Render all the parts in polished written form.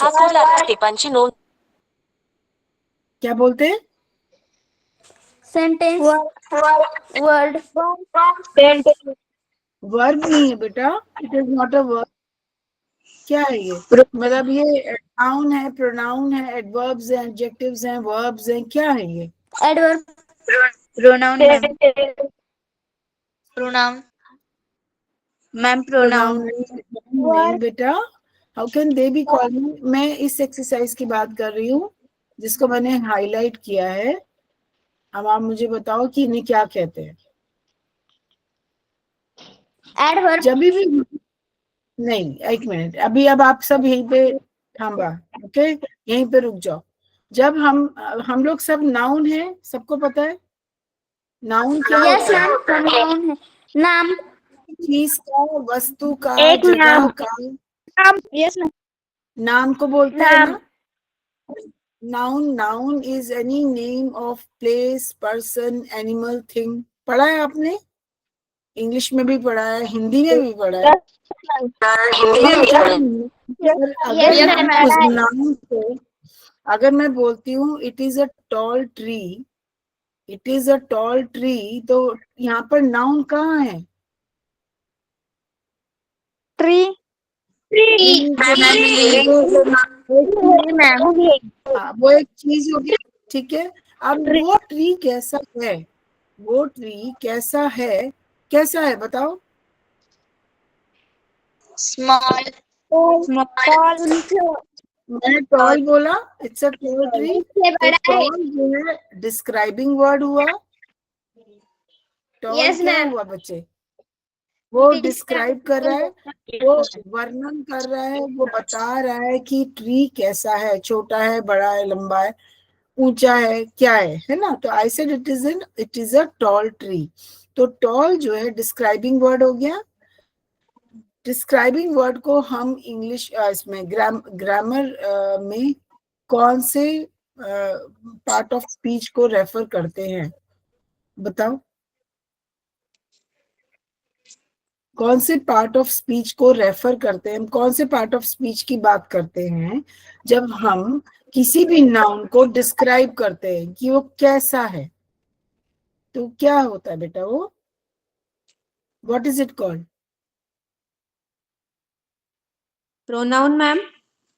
अकोला टिप्पणची नोंद। क्या बोलते हैं? सेंटेंस, वर्ड, वर्ब नहीं है बेटा, it is not a verb. क्या है ये? मतलब ये नाउन है, प्रोनाउन है, एडवर्ब्स हैं, एडजेक्टिव्स हैं, वर्ब्स हैं, क्या है ये? Adverb, pronoun ma'am, pronoun ma'am, pronoun pronoun नहीं बेटा। How can they be call मी? मैं इस एक्सरसाइज की बात कर रही हूँ जिसको मैंने हाईलाइट किया है। अब आप मुझे बताओ कि इन्हें क्या कहते हैं। एडवर्ब, जब भी नहीं, एक मिनट, अभी अब आप सब यहीं पे थांबा, ओके, यहीं पे रुक जाओ। जब हम लोग सब नाउन है, सबको पता है नाउन क्या यस होता है? मैम, प्रोनाउन है, नाम, चीज का, वस्तु का, एक जगह नाम, का यस मैम, नाम को बोलते हैं नाम, ना। Noun is any name of place, person, animal, thing. पढ़ा है आपने? इंग्लिश में भी पढ़ा है, हिंदी में भी पढ़ा है। यस अगर मैम, हम उस नाउन को, अगर मैं बोलती हूँ it is a tall tree, it is a tall tree, तो यहाँ पर नाउन कहाँ है? ट्री, वो एक चीज होगी, ठीक है। अब वो ट्री कैसा है? वो ट्री कैसा है? कैसा है बताओ? स्मॉल, मैंने टॉल बोला, इट्स अ टॉल ट्री। तो टॉल जो है डिस्क्राइबिंग वर्ड हुआ। टॉल यस क्या मैम, हुआ बच्चे? वो डिस्क्राइब कर रहा है, वो वर्णन कर रहा है, वो बता रहा है कि ट्री कैसा है, छोटा है, बड़ा है, लंबा है, ऊंचा है, क्या है ना। तो I said it is a tall tree. तो टॉल जो है डिस्क्राइबिंग वर्ड हो गया। डिस्क्राइबिंग वर्ड को हम इंग्लिश इसमें ग्रामर में कौन से पार्ट ऑफ स्पीच को रेफर करते हैं? बताओ, कौन से पार्ट ऑफ स्पीच को रेफर करते हैं? हम कौन से पार्ट ऑफ स्पीच की बात करते हैं जब हम किसी भी नाउन को डिस्क्राइब करते हैं कि वो कैसा है? तो क्या होता है बेटा वो? What is it called? Pronoun ma'am,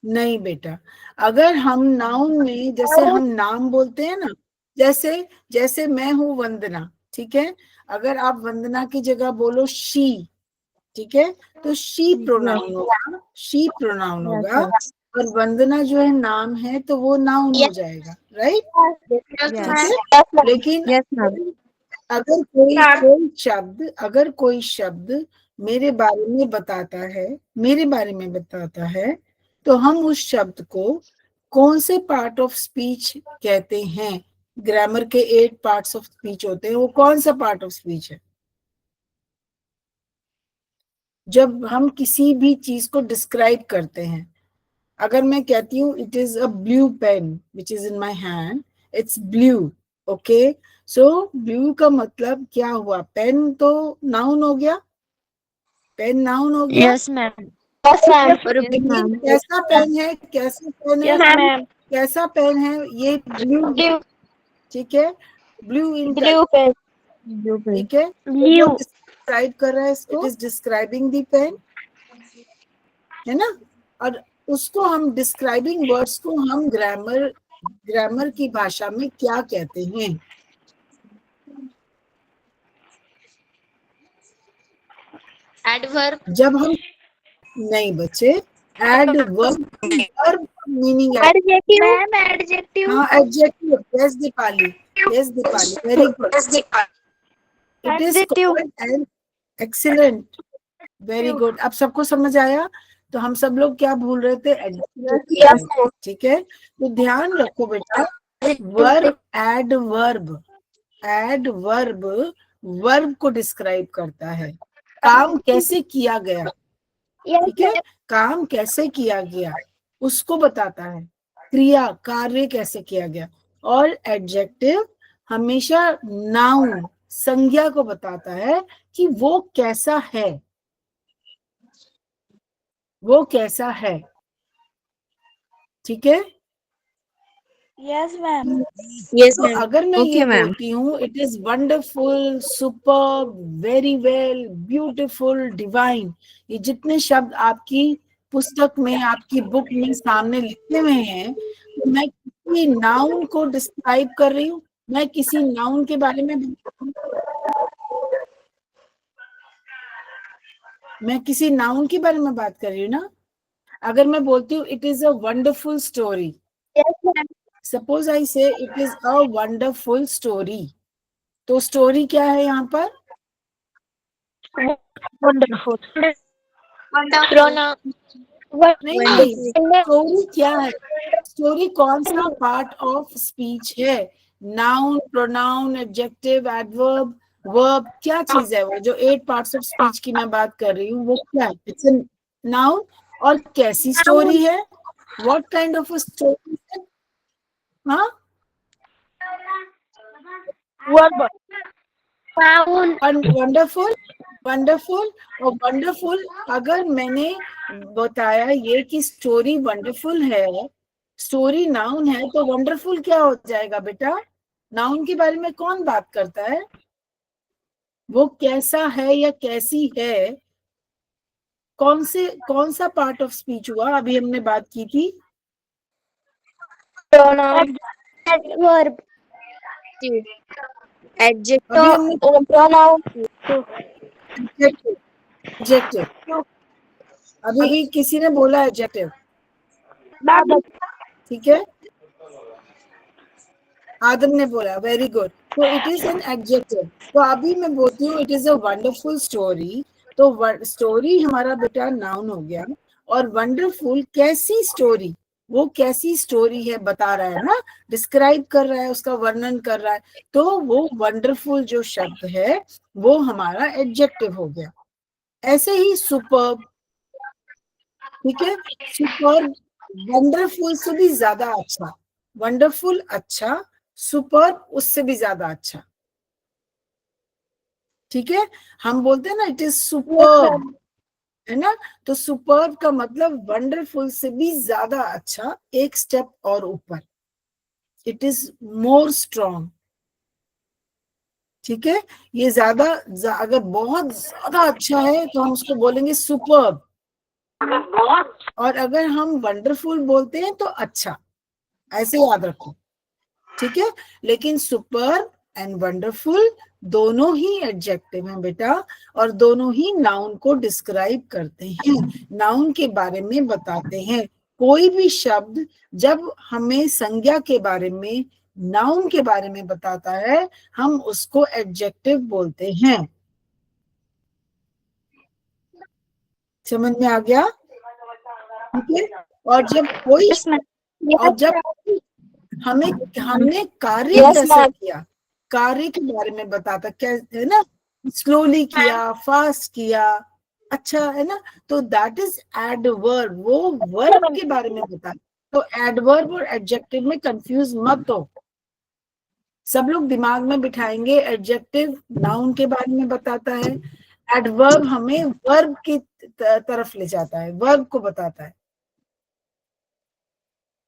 नहीं बेटा, अगर हम नाउन में, जैसे हम नाम बोलते हैं ना, जैसे जैसे मैं हूं वंदना, ठीक है। अगर आप वंदना की जगह बोलो शी, ठीक है, तो शी प्रोनाउन होगा, शी प्रोनाउन होगा। और वंदना जो है नाम है, तो वो नाउन हो जाएगा, राइट? ठीक है। लेकिन यस मैम, अगर कोई शब्द मेरे बारे में बताता है, मेरे बारे में बताता है, तो हम उस शब्द को कौन से पार्ट ऑफ स्पीच कहते हैं? ग्रामर के 8 पार्ट्स ऑफ स्पीच होते हैं, वो कौन सा पार्ट ऑफ स्पीच है? जब हम किसी भी चीज को डिस्क्राइब करते हैं, अगर मैं कहती हूँ it is a blue pen which is in my hand, it's blue, okay. So blue का मतलब क्या हुआ? पेन तो नाउन हो गया, पेन नाउन हो गया। यस मैम, लेकिन कैसा पेन है, कैसा पेन है, कैसा पेन है? ये ब्लू, ठीक है, ब्लू इन, ठीक है। तो वो डिस्क्राइब कर रहा है इसको, it is describing the pen, है ना। और उसको हम डिस्क्राइबिंग वर्ड्स को हम ग्रामर की भाषा में क्या कहते हैं? एडवर्ब, जब हम, नहीं बच्चे, एडवर्ब, वर्ब मीनिंग है, मैम एडजेक्टिव, हाँ adjective, yes Deepali, yes Deepali, very good. It is called an, excellent, very good. अब सबको समझ आया? तो हम सब लोग क्या भूल रहे थे? एडजेक्टिव, ठीक है। तो ध्यान रखो बेटा, वर्ब, एडवर्ब, एडवर्ब वर्ब को डिस्क्राइब करता है, काम कैसे किया गया, ठीक है, काम कैसे किया गया उसको बताता है, क्रिया, कार्य कैसे किया गया। और एडजेक्टिव हमेशा नाउन, संज्ञा को बताता है कि वो कैसा है, वो कैसा है। ठीक है? Yes, ma'am. Yes, तो ma'am. अगर मैं Okay, ये ma'am. बोलती हूँ it is wonderful, super, very well, beautiful, divine, ये जितने शब्द आपकी पुस्तक में, आपकी बुक में सामने लिखे हुए हैं, तो मैं किसी नाउन को डिस्क्राइब कर रही हूँ, मैं किसी नाउन के बारे में बात कर रही हूँ ना। अगर मैं बोलती हूँ it is a wonderful story, Yes, ma'am. Suppose I say it is a wonderful story, तो स्टोरी क्या है यहाँ पर? Wonderful. Pronoun. नहीं, स्टोरी क्या है? स्टोरी कौन सा पार्ट ऑफ स्पीच है? Noun, pronoun, adjective, adverb, verb, क्या चीज है वो जो 8 पार्ट्स ऑफ स्पीच की मैं बात कर रही हूँ, वो क्या है? It's a noun. और कैसी स्टोरी है? What kind of a story है? हाँ, Verb. Noun. Wonderful, wonderful. और वंडरफुल अगर मैंने बताया ये कि स्टोरी वंडरफुल है, स्टोरी नाउन है, तो वंडरफुल क्या हो जाएगा बेटा? नाउन के बारे में कौन बात करता है? वो कैसा है या कैसी है? कौन सा पार्ट ऑफ स्पीच हुआ? अभी हमने बात की थी Pronoun. Verb. Adjective. अभी हमने Pronoun. एडजेक्टिव, एडजेक्टिव, अभी किसी ने बोला एडजेक्टिव, ठीक है, आदम ने बोला, वेरी गुड। तो इट इज एन एडजेक्टिव। तो अभी मैं बोलती हूँ it is a wonderful story, तो स्टोरी हमारा बेटा नाउन हो गया। और वंडरफुल कैसी स्टोरी, वो कैसी स्टोरी है बता रहा है ना, डिस्क्राइब कर रहा है, उसका वर्णन कर रहा है, तो वो वंडरफुल जो शब्द है वो हमारा एडजेक्टिव हो गया। ऐसे ही सुपर्ब, ठीक है, सुपर्ब वंडरफुल से भी ज्यादा अच्छा, वंडरफुल अच्छा, सुपर उससे भी ज्यादा अच्छा, ठीक है। हम बोलते हैं ना इट इज सुपर्ब, है ना, तो सुपर्ब का मतलब वंडरफुल से भी ज्यादा अच्छा, एक स्टेप और ऊपर, इट इज मोर स्ट्रॉन्ग, ठीक है। ये अगर बहुत ज्यादा अच्छा है तो हम उसको बोलेंगे सुपर्ब, और अगर हम वंडरफुल बोलते हैं तो अच्छा, ऐसे याद रखो, ठीक है। लेकिन सुपर एंड वंडरफुल दोनों ही एडजेक्टिव हैं बेटा, और दोनों ही नाउन को डिस्क्राइब करते हैं, नाउन के बारे में बताते हैं। कोई भी शब्द जब हमें संज्ञा के बारे में, नाउन के बारे में बताता है, हम उसको एडजेक्टिव बोलते हैं। समझ में आ गया? ठीक है। और जब कोई, Yes, ma'am. और जब हमने कार्य Yes, कैसे ma'am. किया, कार्य के बारे में बताता, कैसे, है ना, स्लोली किया, फास्ट किया, अच्छा, है ना, तो दैट इज एडवर्ब, वो वर्ब के बारे में बता। तो एडवर्ब और एडजेक्टिव में कंफ्यूज मत हो। सब लोग दिमाग में बिठाएंगे एडजेक्टिव नाउन के बारे में बताता है, एडवर्ब हमें वर्ब की तरफ ले जाता है, वर्ब को बताता है।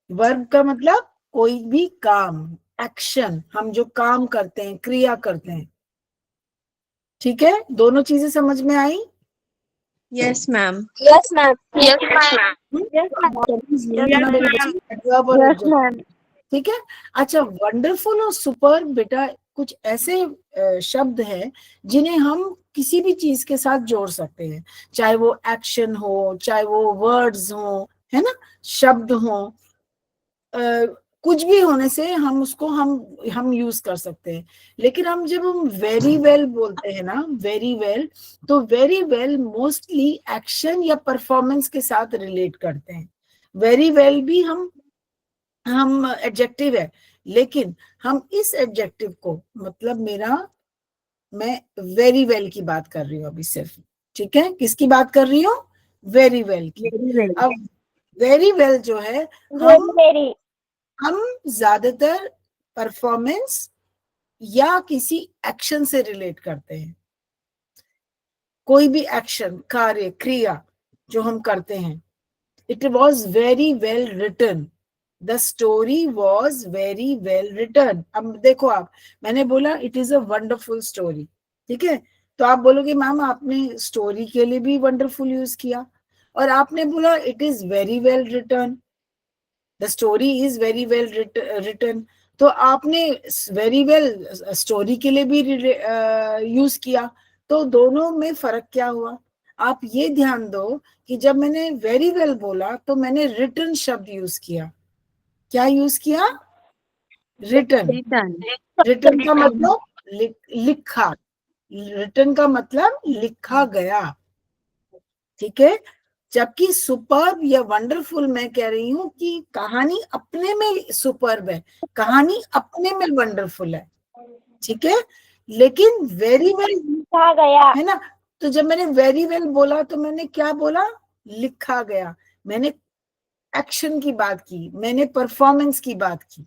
वर्ब का मतलब कोई भी काम, एक्शन, हम जो काम करते हैं, क्रिया करते हैं, ठीक है। दोनों चीजें समझ में आई? Yes, ma'am. Yes, ma'am. Yes, adverb और Yes, एडजेक्टिव, ma'am. ठीक है। अच्छा, वंडरफुल और सुपर बेटा कुछ ऐसे शब्द हैं जिन्हें हम किसी भी चीज के साथ जोड़ सकते हैं, चाहे वो एक्शन हो, चाहे वो वर्ड्स हो, है ना, शब्द हो, कुछ भी होने से हम उसको हम यूज कर सकते हैं। लेकिन जब हम वेरी वेल बोलते हैं ना, वेरी वेल, तो वेरी वेल मोस्टली एक्शन या परफॉर्मेंस के साथ रिलेट करते हैं। वेरी वेल भी हम एडजेक्टिव है, लेकिन हम इस एडजेक्टिव को, मतलब मैं वेरी वेल की बात कर रही हूँ अभी सिर्फ, ठीक है। किसकी बात कर रही हूँ? वेरी वेल की। Very well. अब वेरी वेल जो है, Very. हम ज्यादातर परफॉर्मेंस या किसी एक्शन से रिलेट करते हैं। कोई भी एक्शन, कार्य, क्रिया जो हम करते हैं, it was very well written, the story was very well written. अब देखो आप, मैंने बोला it is a wonderful story, ठीक है, तो आप बोलोगे मैम आपने स्टोरी के लिए भी वंडरफुल यूज किया, और आपने बोला it is very well written, the story is very well written, तो आपने वेरी वेल स्टोरी के लिए भी यूज किया, तो दोनों में फर्क क्या हुआ? आप ये ध्यान दो कि जब मैंने वेरी वेल बोला तो मैंने रिटन शब्द यूज किया। क्या यूज किया? रिटन। Return. रिटन का मतलब लिखा, रिटन का मतलब लिखा गया, ठीक है। जबकि सुपर्ब या वंडरफुल मैं कह रही हूं कि कहानी अपने में सुपर्ब है, कहानी अपने में वंडरफुल है, ठीक है, लेकिन वेरी वेल लिखा गया। है ना। तो जब मैंने वेरी वेल बोला तो मैंने क्या बोला? लिखा गया, मैंने एक्शन की बात की, मैंने परफॉर्मेंस की बात की,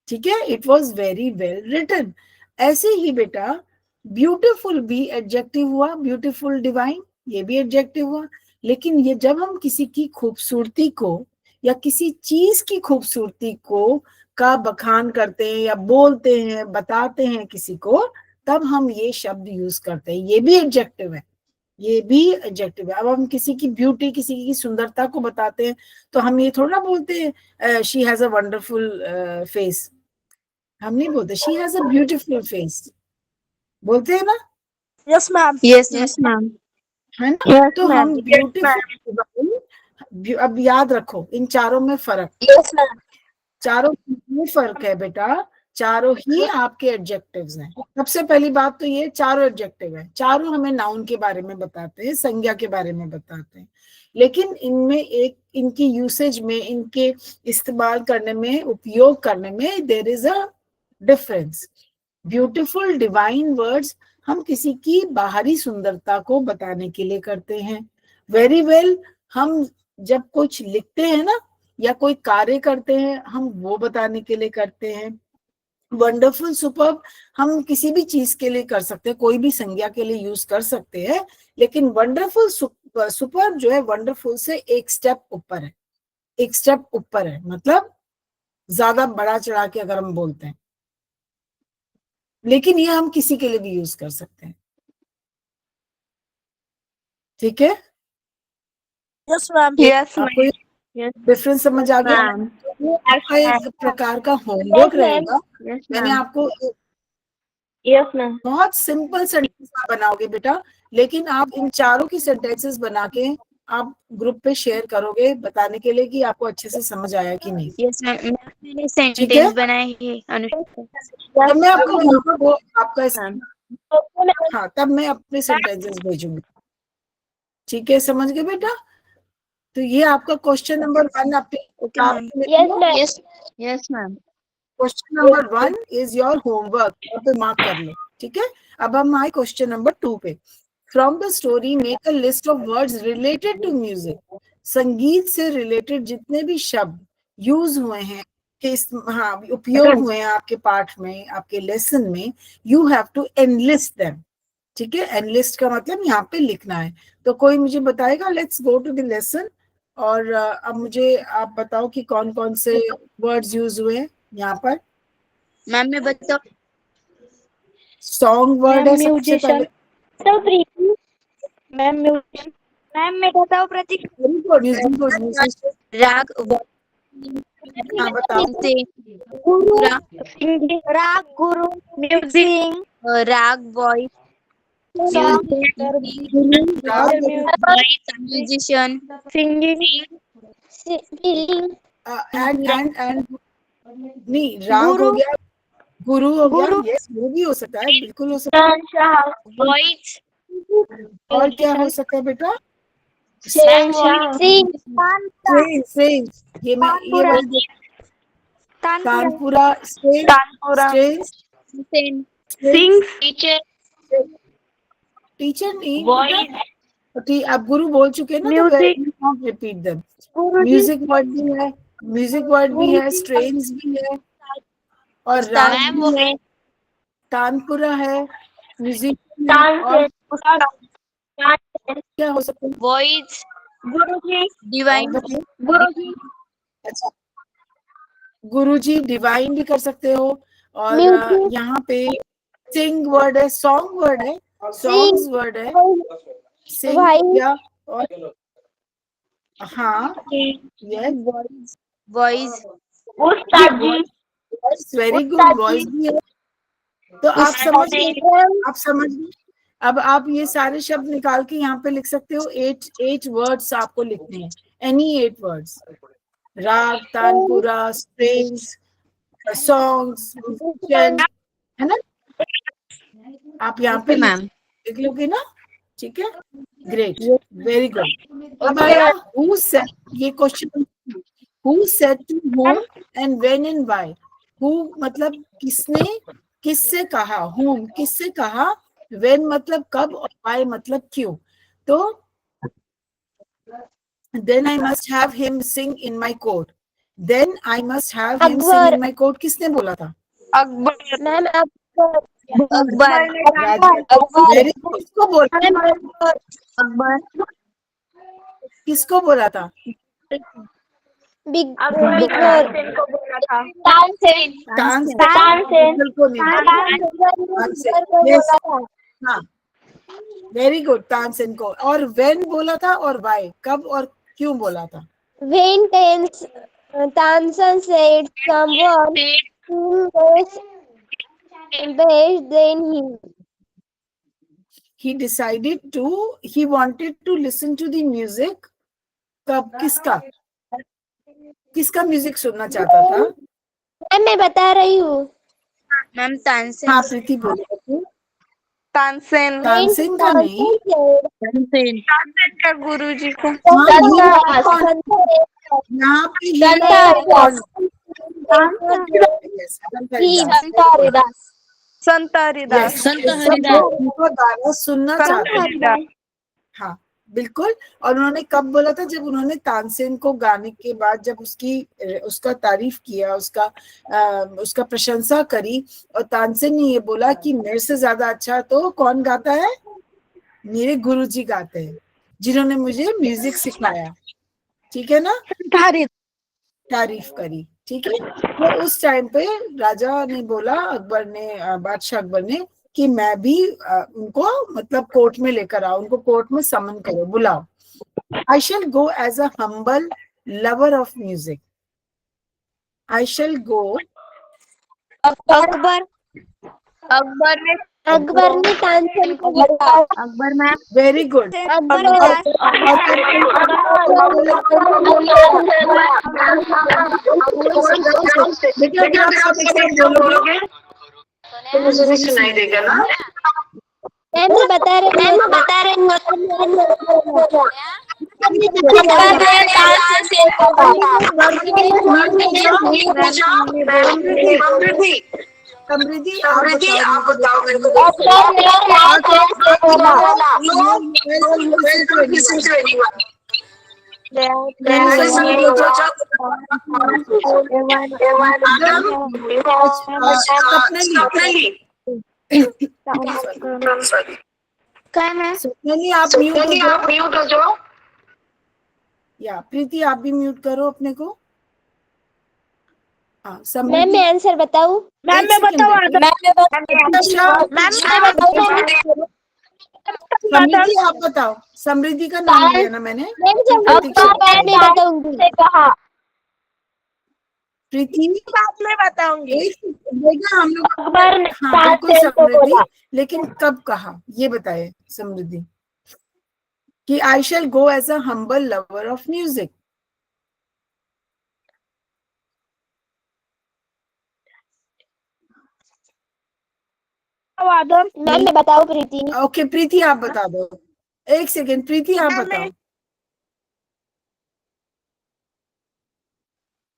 ठीक है, it was very well written. ऐसे ही बेटा ब्यूटीफुल भी एडजेक्टिव हुआ, ब्यूटीफुल डिवाइन ये भी एडजेक्टिव हुआ, लेकिन ये जब हम किसी की खूबसूरती को या किसी चीज की खूबसूरती को का बखान करते हैं या बोलते हैं, बताते हैं किसी को, तब हम ये शब्द यूज करते हैं, ये भी एडजेक्टिव है, ये भी एडजेक्टिव है। अब हम किसी की ब्यूटी, किसी की सुंदरता को बताते हैं तो हम ये थोड़ा बोलते हैं she has a wonderful face, हम नहीं बोलते she has a beautiful face, बोलते हैं ना, यस मैम। Yes, ma'am. है ना। यस तो मैम। हम ब्यूटीफुल, अब याद रखो इन चारों में फर्क, यस मैम। चारों में फर्क है बेटा, चारों ही आपके एडजेक्टिव्स हैं। सबसे पहली बात तो ये चारों एडजेक्टिव है, चारों हमें नाउन के बारे में बताते हैं, संज्ञा के बारे में बताते हैं, लेकिन इनमें एक इनकी यूसेज में, इनके इस्तेमाल करने में, उपयोग करने में there is a difference. Beautiful divine words हम किसी की बाहरी सुंदरता को बताने के लिए करते हैं। वेरी वेल हम जब कुछ लिखते हैं ना या कोई कार्य करते हैं हम वो बताने के लिए करते हैं। वंडरफुल सुपर्ब हम किसी भी चीज के लिए कर सकते हैं, कोई भी संज्ञा के लिए यूज कर सकते हैं, लेकिन वंडरफुल सुपर्ब जो है वंडरफुल से एक स्टेप ऊपर है, एक स्टेप ऊपर है, मतलब ज्यादा बड़ा चढ़ा के अगर हम बोलते हैं, लेकिन ये हम किसी के लिए भी यूज कर सकते हैं, ठीक है। Yes ma'am. Yes, आपको ma'am. Yes, डिफरेंस समझ आ गया? ma'am. ये आपका एक प्रकार का होमवर्क यस मैम। रहेगा। Yes, मैंने ma'am. आपको यस मैम। बहुत सिंपल सेंटेंस आप बनाओगे बेटा, लेकिन आप इन चारों की सेंटेंसेस बना के आप ग्रुप पे शेयर करोगे बताने के लिए कि आपको अच्छे से समझ आया कि नहीं, Yes, ma'am. मैंने ठीक है। सेंटेंस बनाए हैं अनुष्का। जब मैं आपको होमवर्क वो आपका मैम. हाँ तब मैं अपने सेंटेंसेस भेजूंगी, ठीक है, समझ गए बेटा। तो ये आपका क्वेश्चन नंबर 1 आपके Okay, किताब ma'am. में यस लिखो। Ma'am. Yes. Yes, ma'am. Question number 1 is your homework, यहाँ पे मार्क कर लो, ठीक है। अब हम आए क्वेश्चन नंबर 2 पे। From the story make a list of words related to music. संगीत से रिलेटेड जितने भी शब्द यूज हुए हैं, हाँ उपयोग हुए हैं आपके पाठ में, आपके लेसन में, you have to enlist them, ठीक है। एनलिस्ट का मतलब यहाँ पे लिखना है। तो कोई मुझे बताएगा? Let's go to the lesson. और अब मुझे आप बताओ कि कौन कौन से वर्ड्स यूज हुए हैं यहाँ पर। मैम मैं बताओ. सॉन्ग वर्ड है सबसे म्यूजिशियन। पहले। तो प्रीति मैम म्यूजिशियन। मैम मैं बताऊँ Pratik. Very good, music good, music. राग हाँ बताओ। से गुरु पूरा सिंगिंग। राग गुरु म्यूजिक राग वॉइस राग म्यूजिशियन सिंगिंग फीलिंग एंड नहीं, राग गुरु हो गया, गुरु हो गया, गुरु यस वो भी हो सकता है, बिल्कुल हो सकता वॉइस है। और क्या हो सकता है बेटा? सिंग स्ट्रेन, ये वाली देखो, tanpura, strain, tanpura strain, sings teacher teacher नहीं बेटा, ठीक आप गुरु बोल चुके हैं ना, तो music not repeat them. Guru ji music world भी है, म्यूजिक वर्ड भी गुरु है, जी स्ट्रेन्स भी है, और राग भी है, तानपुरा है, म्यूजिक है, और क्या हो सकता है? वॉइस गुरु जी और डिवाइन बताइए। गुरु जी अच्छा, गुरुजी डिवाइन भी कर सकते हो, और Music. यहाँ पे सिंग वर्ड है, सॉन्ग वर्ड है, सॉन्ग्स वर्ड है, सिंग Voice. या और हाँ yes voice very good, voice भी है। तो आप समझ गए, आप समझ गए। अब आप ये सारे शब्द निकाल के यहाँ पे लिख सकते हो। 8 वर्ड्स आपको लिखने हैं, एनी 8 वर्ड्स, राग, तानपुरा, स्ट्रिंग्स, सॉन्ग्स, म्यूजिशियन, है ना। आप यहाँ पे मैम। लिख लोगे ना, ठीक है, ग्रेट, वेरी गुड। अब आया हु सेड, ये question, who said to whom and when and why. Who मतलब किसने, किससे कहा, whom किससे कहा, व्हेन मतलब कब, और व्हाई मतलब क्यों। तो then I must have him sing in my court, then I must have him sing in my court, किसने बोला था? अकबर। मैम अकबर. अकबर। राजा, वेरी गुड। किसको बोला, अकबर। किसको बोला था? बिगर. तानसेन तानसेन. को नहीं, yes, हाँ वेरी गुड, तानसेन को। और व्हेन बोला था, और व्हाई कब और क्यों बोला था? When Tansen said someone is best than him. He decided to, he wanted to listen to the music, कब, किसका, किसका म्यूजिक सुनना चाहता था? मैम मैं बता रही हूँ. मैम तानसेन। हाँ प्रीति बोलो। तानसेन। तानसेन का नहीं, तानसेन का गुरुजी का। हाँ ये कौन, यहाँ पे ये कौन, Yes, संत हरिदास। संत हरिदास। Yes, उनको गाना सुनना चाहता था। हाँ बिल्कुल। और उन्होंने कब बोला था? जब उन्होंने तानसेन को गाने के बाद, जब उसका तारीफ किया, उसका प्रशंसा करी, और तानसेन ने ये बोला कि मेरे से ज्यादा अच्छा तो कौन गाता है, मेरे गुरुजी गाते हैं, जिन्होंने मुझे म्यूजिक सिखाया, ठीक है ना, तारीफ करी, ठीक है। तो उस टाइम पे राजा ने बोला, अकबर ने, बादशाह अकबर ने, कि मैं भी उनको मतलब कोर्ट में लेकर आओ, उनको कोर्ट में समन करो, बुलाओ। I shall go as a humble lover of music, I shall go. Akbar. Akbar ने तानसेन को बताया. Akbar ma'am. Very good. Akbar बेटा क्या आप सब एक साथ बोलोगे तो मुझे भी सुनाई देगा ना। मैम मैं बता रही हूँ. समृद्धि आप बताओ मेरे को। स्वप्नली आप म्यूट हो जाओ, या प्रीति आप भी म्यूट करो अपने को। हाँ मैम मैं आंसर बताऊँ. मैम मैं समृद्धि आप बताओ, समृद्धि का नाम लिया ना मैंने। मैं बताऊंगी. प्रीति बाद में बताऊंगी, हम लोग। हाँ बिल्कुल समृद्धि, लेकिन कब कहा ये बताए समृद्धि, कि I shall go as a humble lover of music. Ma'am मैं बताऊँ प्रीति. ओके प्रीति आप बता दो, एक सेकेंड प्रीति आप बताओ,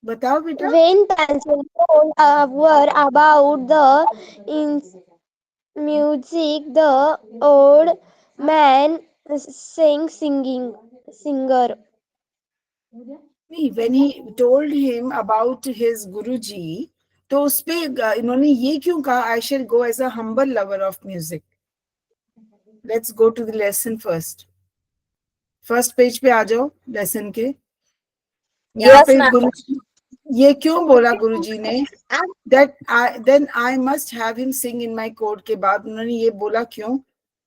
बताओ बेटा। When Tansen told were about the music, the old man singer. when he told him about his गुरुजी, तो उसपे इन्होंने ये क्यों कहा, I shall go as a humble lover of music. Let's go to the lesson first page पे आ जाओ lesson के। यहाँ पे गुरुजी ये क्यों बोला गुरुजी ने? Then I must have him sing in my court के बाद उन्होंने ये बोला क्यों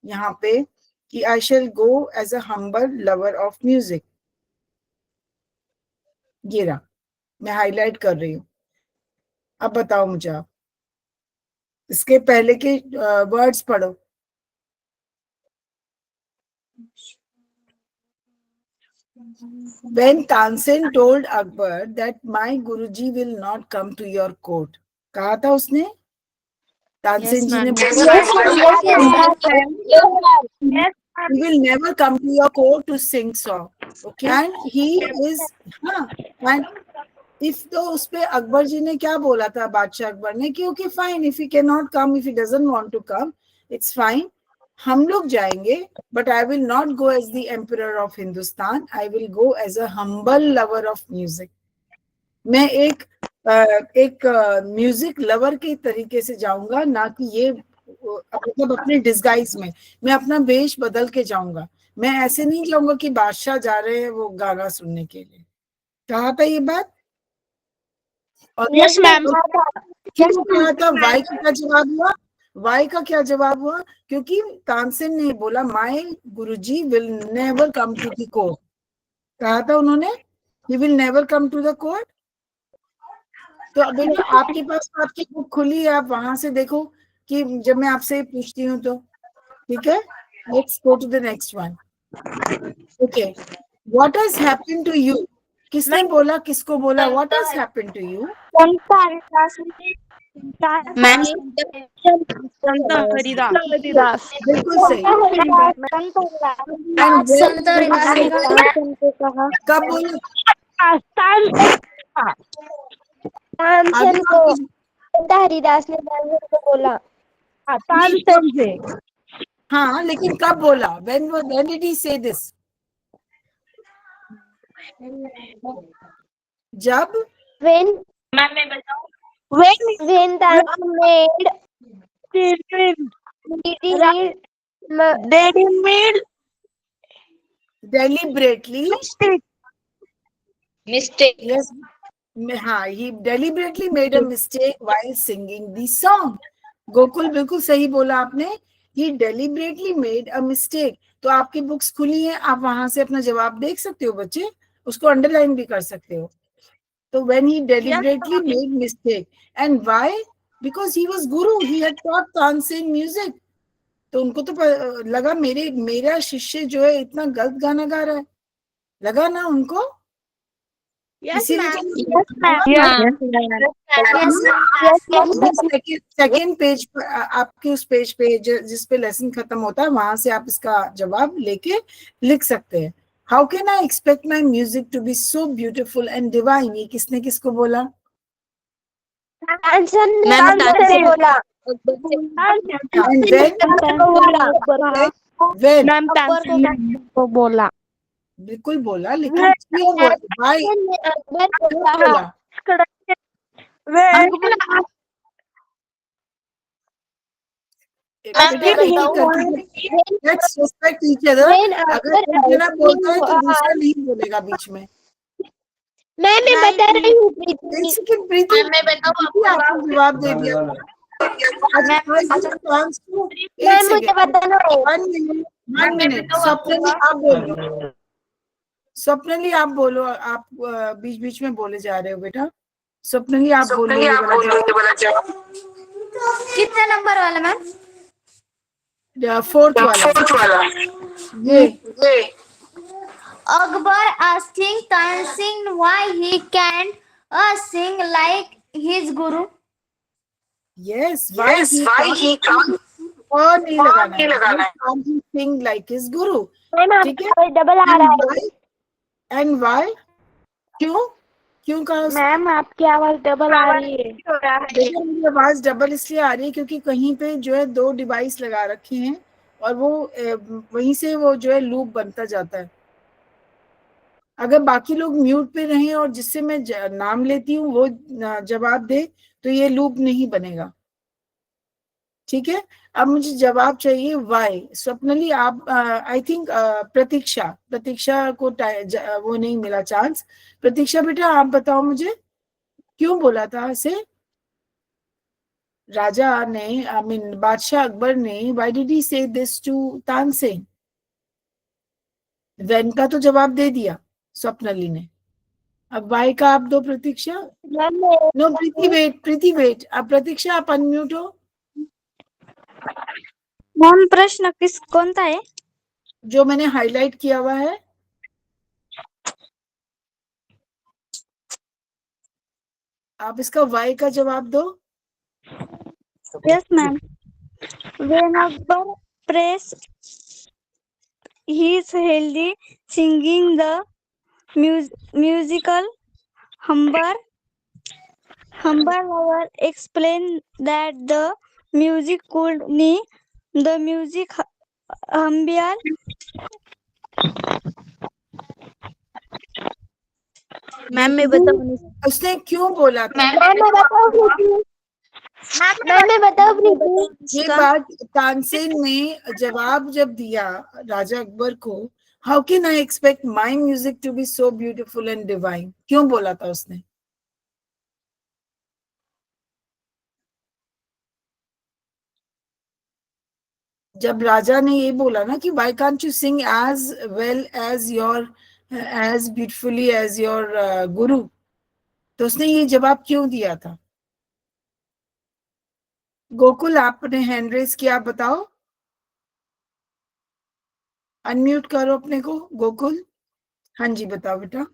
यहाँ पे कि I shall go as a humble lover of music. ये रहा, मैं हाईलाइट कर रही हूँ। अब बताओ मुझे आप इसके पहले के वर्ड्स पढ़ो। When Tansen told Akbar that my Guruji will not come to your court, कहा था उसने, तानसेन जी ने he will never come to your court to sing song, okay? And he is, हाँ, and if तो उस पे अकबर जी ने क्या बोला था, बादशाह अकबर ने कि okay fine, if he cannot come, if he doesn't want to come, it's fine, हम लोग जाएंगे, but I will not go as the emperor of Hindustan, I will go as a humble lover of music. मैं एक music lover के तरीके से जाऊंगा, ना कि ये मतलब अपने डिस्गाइज में, मैं अपना वेश बदल के जाऊंगा, मैं ऐसे नहीं जाऊंगा कि बादशाह जा रहे हैं वो गाना सुनने के लिए। कहा था ये बात? और यस मैम। क्यों कहा था? वाई का क्या जवाब हुआ? वाई का क्या जवाब हुआ? क्योंकि तानसेन ने बोला my guruji will never come to the court. कहा था उन्होंने he will never come to the court. तो अभी तो आपके पास आपकी बुक खुली है, आप वहां से देखो कि जब मैं आपसे पूछती हूँ तो, ठीक है? Let's go to the next one. Okay, what has happened to you? किसने बोला, किसको बोला what has happened to you? Ma'am Sant Haridas. बिल्कुल सही। संत हरिदास ने कब बोला? तानसेन को संत हरिदास ने तानसेन को बोला। तानसेन से। हाँ, लेकिन कब बोला? when did he say this? जब When Tansen made deliberately mistake. yes, हाँ, he deliberately made a mistake while singing the song. Gokul बिल्कुल सही बोला आपने, he deliberately made a mistake. तो आपकी बुक्स खुली हैं, आप वहां से अपना जवाब देख सकते हो बच्चे, उसको अंडरलाइन भी कर सकते हो। तो when he deliberately made mistake and why? Because he was guru, he had taught Tansen music. तो उनको तो लगा मेरा शिष्य जो है इतना गलत गाना गा रहा है, लगा ना उनको? सेकेंड पेज पर आपके उस पेज पे जिस पे लेसन खत्म होता है वहां से आप इसका जवाब लेके लिख सकते हैं। How can I expect my music to be so beautiful and divine? ये किसने किसको बोला? बोला। बिल्कुल बोला, लेकिन क्यों बोला? भाई बोला? Let's respect each other. अगर एक जना बोलता है तो दूसरा नहीं बोलेगा बीच में। मैं बता रही हूँ प्रीति, मैं बताऊँ आपको जवाब दे दिया। मुझे बताना है। 1 मिनट। स्वप्नली आप बोलो, स्वप्नली आप बोलो, आप बीच बीच में बोले जा रहे हो बेटा। स्वप्नली आप बोलो ये वाला जवाब। कितने नंबर वाला मैम? 4th वाला। ये Akbar asking Tansin why he can't sing like his guru. Yes, why he can't? और नहीं लगाना है। Can't he sing like his guru? ठीक है? डबल आ रहा है। And why? क्यों कहा? मैम आपकी आवाज डबल आ रही है। देखिए मेरी आवाज डबल इसलिए आ रही है क्योंकि कहीं पे जो है 2 डिवाइस लगा रखे हैं और वो वहीं से वो जो है लूप बनता जाता है। अगर बाकी लोग म्यूट पे रहें और जिससे मैं नाम लेती हूँ वो जवाब दे तो ये लूप नहीं बनेगा। ठीक है, अब मुझे जवाब चाहिए वाई। स्वप्नली आप आई थिंक प्रतीक्षा को वो नहीं मिला चांस। प्रतीक्षा बेटा आप बताओ मुझे क्यों बोला था ऐसे? राजा ने, आई मीन बादशाह अकबर ने, व्हाई डिड ही से दिस टू तानसेन? वेन का तो जवाब दे दिया स्वप्नली ने, अब वाई का आप दो प्रतीक्षा। नो प्रीति वेट, अब प्रतीक्षा आप अनम्यूट हो। मैम प्रश्न कौन सा है? जो मैंने हाईलाइट किया हुआ है, आप इसका वाई का जवाब दो। Yes ma'am. When Akbar praised his healthy singing the musical Humber lover explained that the music could be the music Humber ma'am मैं बताऊँ? उसने क्यों बोला था? मैं बताऊँ ये बात तानसेन ने जवाब जब दिया राजा अकबर को, how can I expect my music to be so beautiful and divine, क्यों बोला था उसने? जब राजा ने ये बोला ना कि why can't you sing as well as your, as beautifully as your guru, तो उसने ये जवाब क्यों दिया था? गोकुल आपने हैंड रेज किया, आप बताओ, अनम्यूट करो अपने को गोकुल। हाँ जी बताओ बेटा।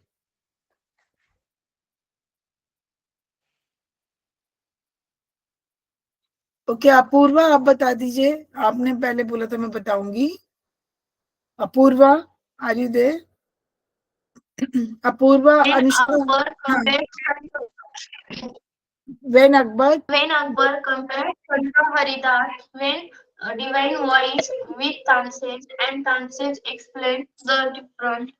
ओके अपूर्वा आप बता दीजिए, आपने पहले बोला था मैं बताऊंगी। Apurva are you there? Apurva, Anushka, हाँ। When Akbar compared Pranab Haridas when divine voice with Tansen and Tansen explained the difference.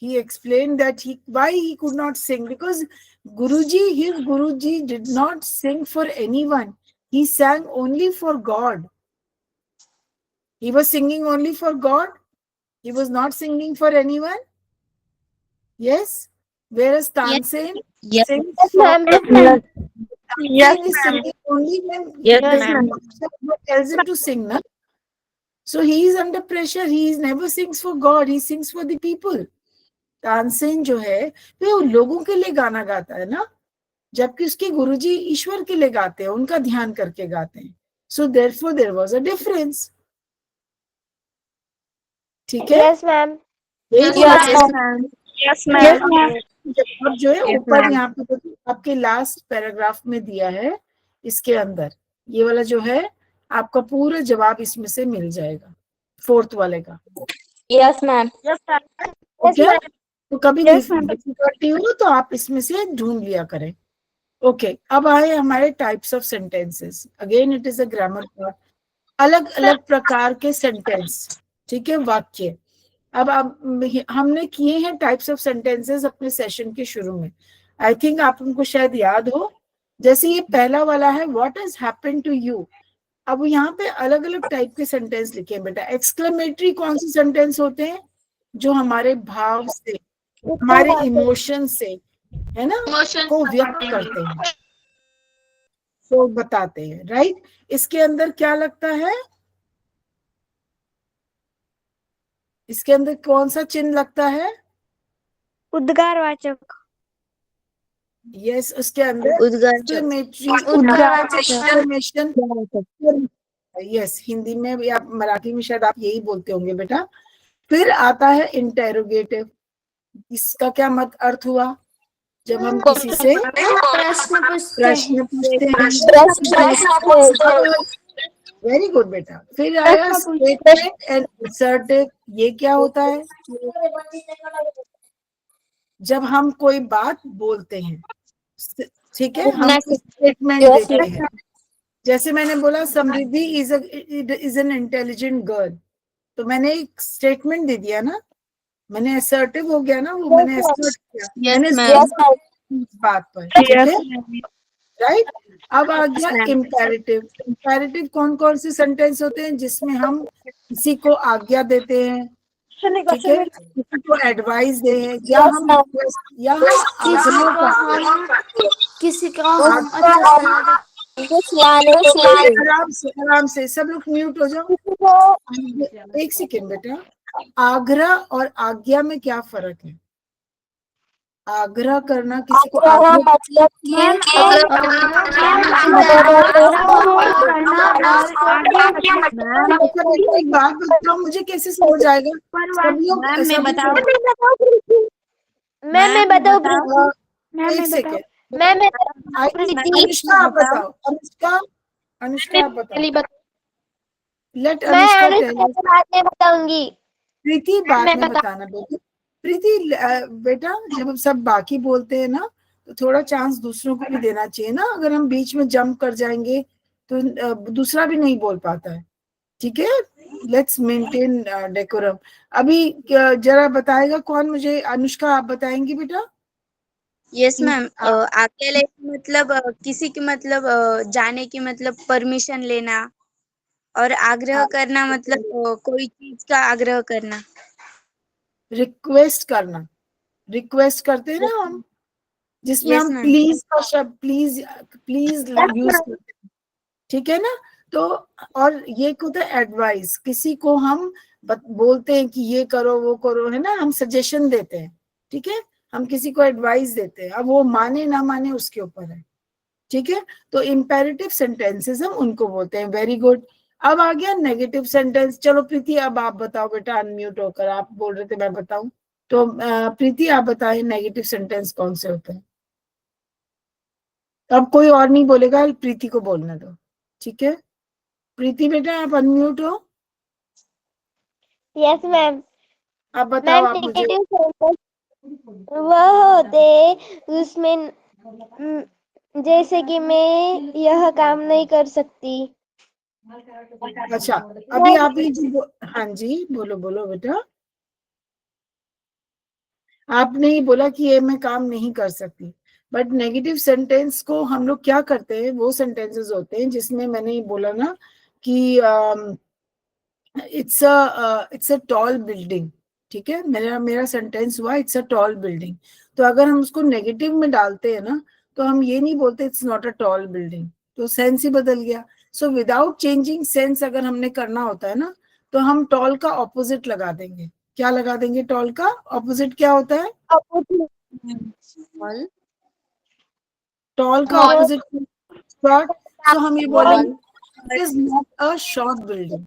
he explained that why he could not sing, because his Guruji did not sing for anyone. He sang only for God. He was singing only for God. He was not singing for anyone. Yes. Whereas Tansen Yes. sings Yes, for ma'am. Yes, is singing only when Yes, ma'am. ma'am. tells him to sing, na? So he is under pressure. He never sings for God. He sings for the people. Tansen जो है वो लोगों के लिए गाना गाता है ना, जबकि उसके गुरुजी ईश्वर के लिए गाते हैं, उनका ध्यान करके गाते हैं। So therefore there was a difference. ठीक है? Yes ma'am. Yes ma'am. जवाब जो है ऊपर यहाँ पे आपके लास्ट पैराग्राफ में दिया है, इसके अंदर ये वाला जो है आपका पूरा जवाब इसमें से मिल जाएगा, फोर्थ वाले का। Yes ma'am. ओके, तो कभी Yes, ma'am. डिफिकल्टी हो तो आप इसमें से ढूंढ लिया करें। ओके, अब आए हमारे types of sentences. Again it is a grammar part. अलग अलग प्रकार के सेंटेंस, ठीक है, वाक्य। अब हमने किए हैं टाइप्स ऑफ सेंटेंसेस अपने सेशन के शुरू में, आई थिंक आप उनको शायद याद हो। जैसे ये पहला वाला है, what has happened to you. अब यहाँ पे अलग अलग टाइप के सेंटेंस लिखे हैं बेटा। एक्सक्लेमेटरी कौन से सेंटेंस होते हैं? जो हमारे भाव से, हमारे इमोशन से, है ना, को व्यक्त करते हैं, तो बताते हैं, राइट। इसके अंदर क्या लगता है? इसके अंदर कौन सा चिन्ह लगता है? उद्गारवाचक। यस, उसके अंदर यस, हिंदी में या मराठी में शायद आप यही बोलते होंगे बेटा। फिर आता है इंटेरोगेटिव। इसका क्या अर्थ हुआ? जब हम किसी से प्रश्न पूछते हैं। वेरी गुड बेटा। फिर आया स्टेटमेंट एंड असर्टिव। ये क्या होता है? जब हम कोई बात बोलते हैं, ठीक है, हम स्टेटमेंट देते हैं। जैसे मैंने बोला समृद्धि इज एन इंटेलिजेंट गर्ल, तो मैंने एक स्टेटमेंट दे दिया ना, मैंने असर्टिव हो गया ना, वो मैंने असर्ट किया, मैंने इस बात पर, ठीक है, राइट। अब आ गया इम्पेरेटिव। इम्पेरेटिव कौन कौन से सेंटेंस होते हैं जिसमें हम किसी को आज्ञा देते हैं, ठीक है, किसी को एडवाइस दे या हम या हम किसी को हम अच्छा सलाह आराम से सब लोग म्यूट हो जाओ। एक सेकेंड बेटा, आग्रह और आज्ञा में क्या फर्क है? आग्रह करना, किसी को आग्रह मतलब एक बात बताओ, मुझे कैसे समझ आएगा? सब लोग मैं बताऊं एक सेकेंड, मैं अनुष्का आप बताओ, अनुष्का आप बताओ, लेट मैं अनुष्का अनुष्का को बाद में बताऊंगी। प्रीति बाद में बताना बेटा। प्रीति बेटा, जब सब बाकी बोलते हैं ना तो थोड़ा चांस दूसरों को भी देना चाहिए ना। अगर हम बीच में जंप कर जाएंगे तो दूसरा भी नहीं बोल पाता है। ठीक है, लेट्स मेंटेन डेकोरम। अभी जरा बताएगा कौन मुझे? अनुष्का आप बताएंगी बेटा? Yes ma'am. अकेले मतलब किसी की मतलब जाने की मतलब परमिशन लेना, और आग्रह करना मतलब कोई चीज का आग्रह करना। रिक्वेस्ट करना, रिक्वेस्ट करते हैं ना हम, जिसमें यस हम मैम। प्लीज का शब्द प्लीज यूज करते हैं। ठीक है ना? तो और ये होता है एडवाइस, किसी को हम बोलते हैं कि ये करो वो करो, है ना, हम सजेशन देते हैं। ठीक है, हम किसी को एडवाइस देते हैं, अब वो माने ना माने उसके ऊपर है। ठीक है, तो इम्पेरेटिव सेंटेंसेस हम उनको बोलते हैं। Very good. अब आ गया नेगेटिव सेंटेंस। चलो प्रीति अब आप बताओ बेटा, अनम्यूट होकर। आप बोल रहे थे मैं बताऊं, तो प्रीति आप बताएं नेगेटिव सेंटेंस कौन से होते हैं। अब कोई और नहीं बोलेगा, प्रीति को बोलने दो। ठीक है, प्रीति बेटा आप अनम्यूट हो। Yes ma'am. आप बताओ, आप मुझे। नेगेटिव सेंटेंस वह होते उसमें जैसे कि मैं यह काम नहीं कर सकती। अच्छा, अभी आप ये हाँ जी, बोलो बोलो बेटा। आपने ही बोला कि ये मैं काम नहीं कर सकती, बट नेगेटिव सेंटेंस को हम लोग क्या करते हैं, वो सेंटेंसेस होते हैं जिसमें मैंने बोला ना कि इट्स अ टॉल बिल्डिंग। ठीक है, मेरा सेंटेंस हुआ इट्स अ टॉल बिल्डिंग। तो अगर हम उसको नेगेटिव में डालते हैं ना, तो हम ये नहीं बोलते it's not a tall building, तो सेंस ही बदल गया। सो विदाउट चेंजिंग सेंस अगर हमने करना होता है ना, तो हम टॉल का ऑपोजिट लगा देंगे। क्या लगा देंगे? टॉल का ऑपोजिट क्या होता है? टॉल का ऑपोजिट शॉर्ट। सो हम ये बोलेंगे it is not a short building.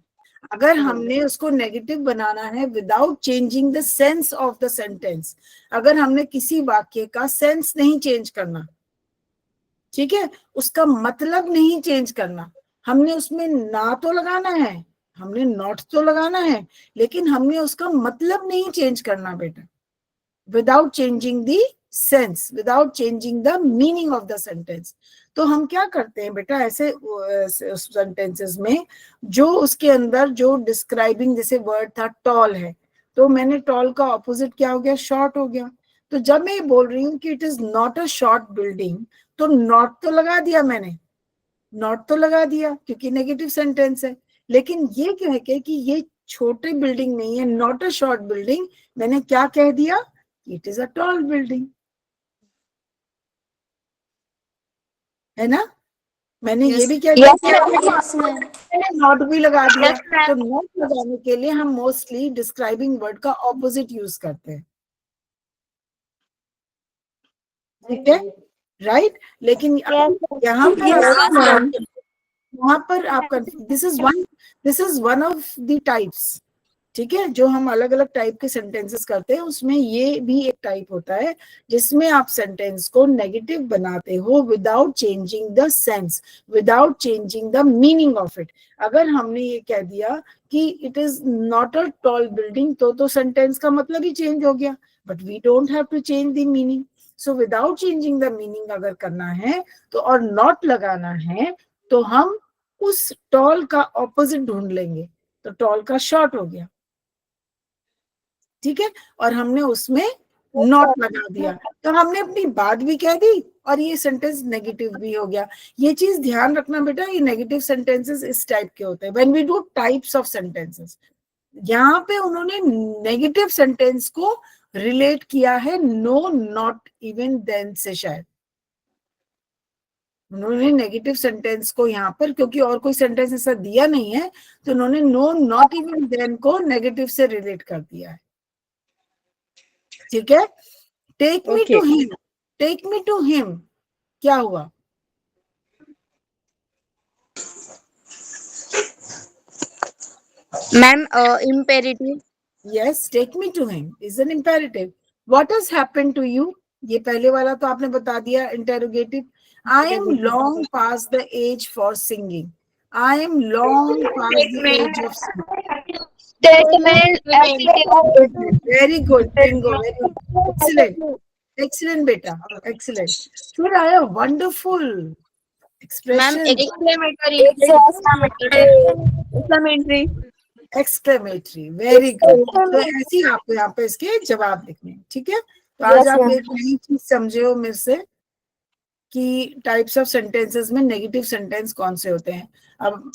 अगर हमने उसको नेगेटिव बनाना है without changing the sense of the sentence, अगर हमने किसी वाक्य का सेंस नहीं चेंज करना, ठीक है, उसका मतलब नहीं चेंज करना, हमने उसमें ना तो लगाना है, हमने नॉट तो लगाना है, लेकिन हमने उसका मतलब नहीं चेंज करना बेटा। Without changing the sense, without changing the meaning of the sentence. तो हम क्या करते हैं बेटा ऐसे सेंटेंसेस में, जो उसके अंदर जो डिस्क्राइबिंग, जैसे वर्ड था टॉल है, तो मैंने टॉल का ऑपोजिट क्या हो गया? शॉर्ट हो गया। तो जब मैं बोल रही हूँ कि it is not a short building, तो नॉट तो लगा दिया मैंने, नॉट तो लगा दिया क्योंकि नेगेटिव सेंटेंस है। लेकिन ये कह के कि ये छोटी बिल्डिंग नहीं है, नॉट अ शॉर्ट बिल्डिंग, मैंने क्या कह दिया? It is a tall building, है ना? मैंने ये भी कह दिया, मैंने नॉट भी लगा दिया। तो नॉट लगाने के लिए हम मोस्टली डिस्क्राइबिंग वर्ड का ऑपोजिट यूज करते हैं। ठीक है, राइट? लेकिन यहाँ पर आपका this is one of the types. ठीक है, जो हम अलग अलग टाइप के सेंटेंसेस करते हैं, उसमें ये भी एक टाइप होता है जिसमें आप सेंटेंस को नेगेटिव बनाते हो without changing the sense, without changing the meaning of it. अगर हमने ये कह दिया कि it is not a tall building, तो सेंटेंस का मतलब ही चेंज हो गया, but we don't have to change the meaning. So without changing the meaning अगर करना है तो, और नॉट लगाना है, तो हम उस टॉल का ऑपोजिट ढूंढ लेंगे। तो टॉल का शॉर्ट हो गया, ठीक है, और हमने उसमें नॉट लगा दिया, तो हमने अपनी बात भी कह दी और ये सेंटेंस नेगेटिव भी हो गया। ये चीज ध्यान रखना बेटा, ये नेगेटिव सेंटेंसेस इस टाइप के होते हैं। When we do types of sentences, यहाँ पे उन्होंने नेगेटिव सेंटेंस को रिलेट किया है नो नॉट इवन देन से, शायद उन्होंने नेगेटिव सेंटेंस को यहाँ पर, क्योंकि और कोई सेंटेंस ऐसा दिया नहीं है, तो उन्होंने नो नॉट इवन देन को नेगेटिव से रिलेट कर दिया है। ठीक है, take me to him, take me to him क्या हुआ? Ma'am imperative. Yes, take me to him is an imperative. What has happened to you, ये पहले वाला तो आपने बता दिया, interrogative. I am long past the age for singing, I am long past the age of singing. Very good bingo, very excellent, excellent बेटा, excellent. फिर आया wonderful expression, exclamatory, very good. तो ऐसे ही आपको यहाँ पे इसके जवाब लिखने हैं। ठीक है, तो आज आप एक नई चीज समझे हो मेरे से कि टाइप्स ऑफ सेंटेंसेस में नेगेटिव सेंटेंस कौन से होते हैं। अब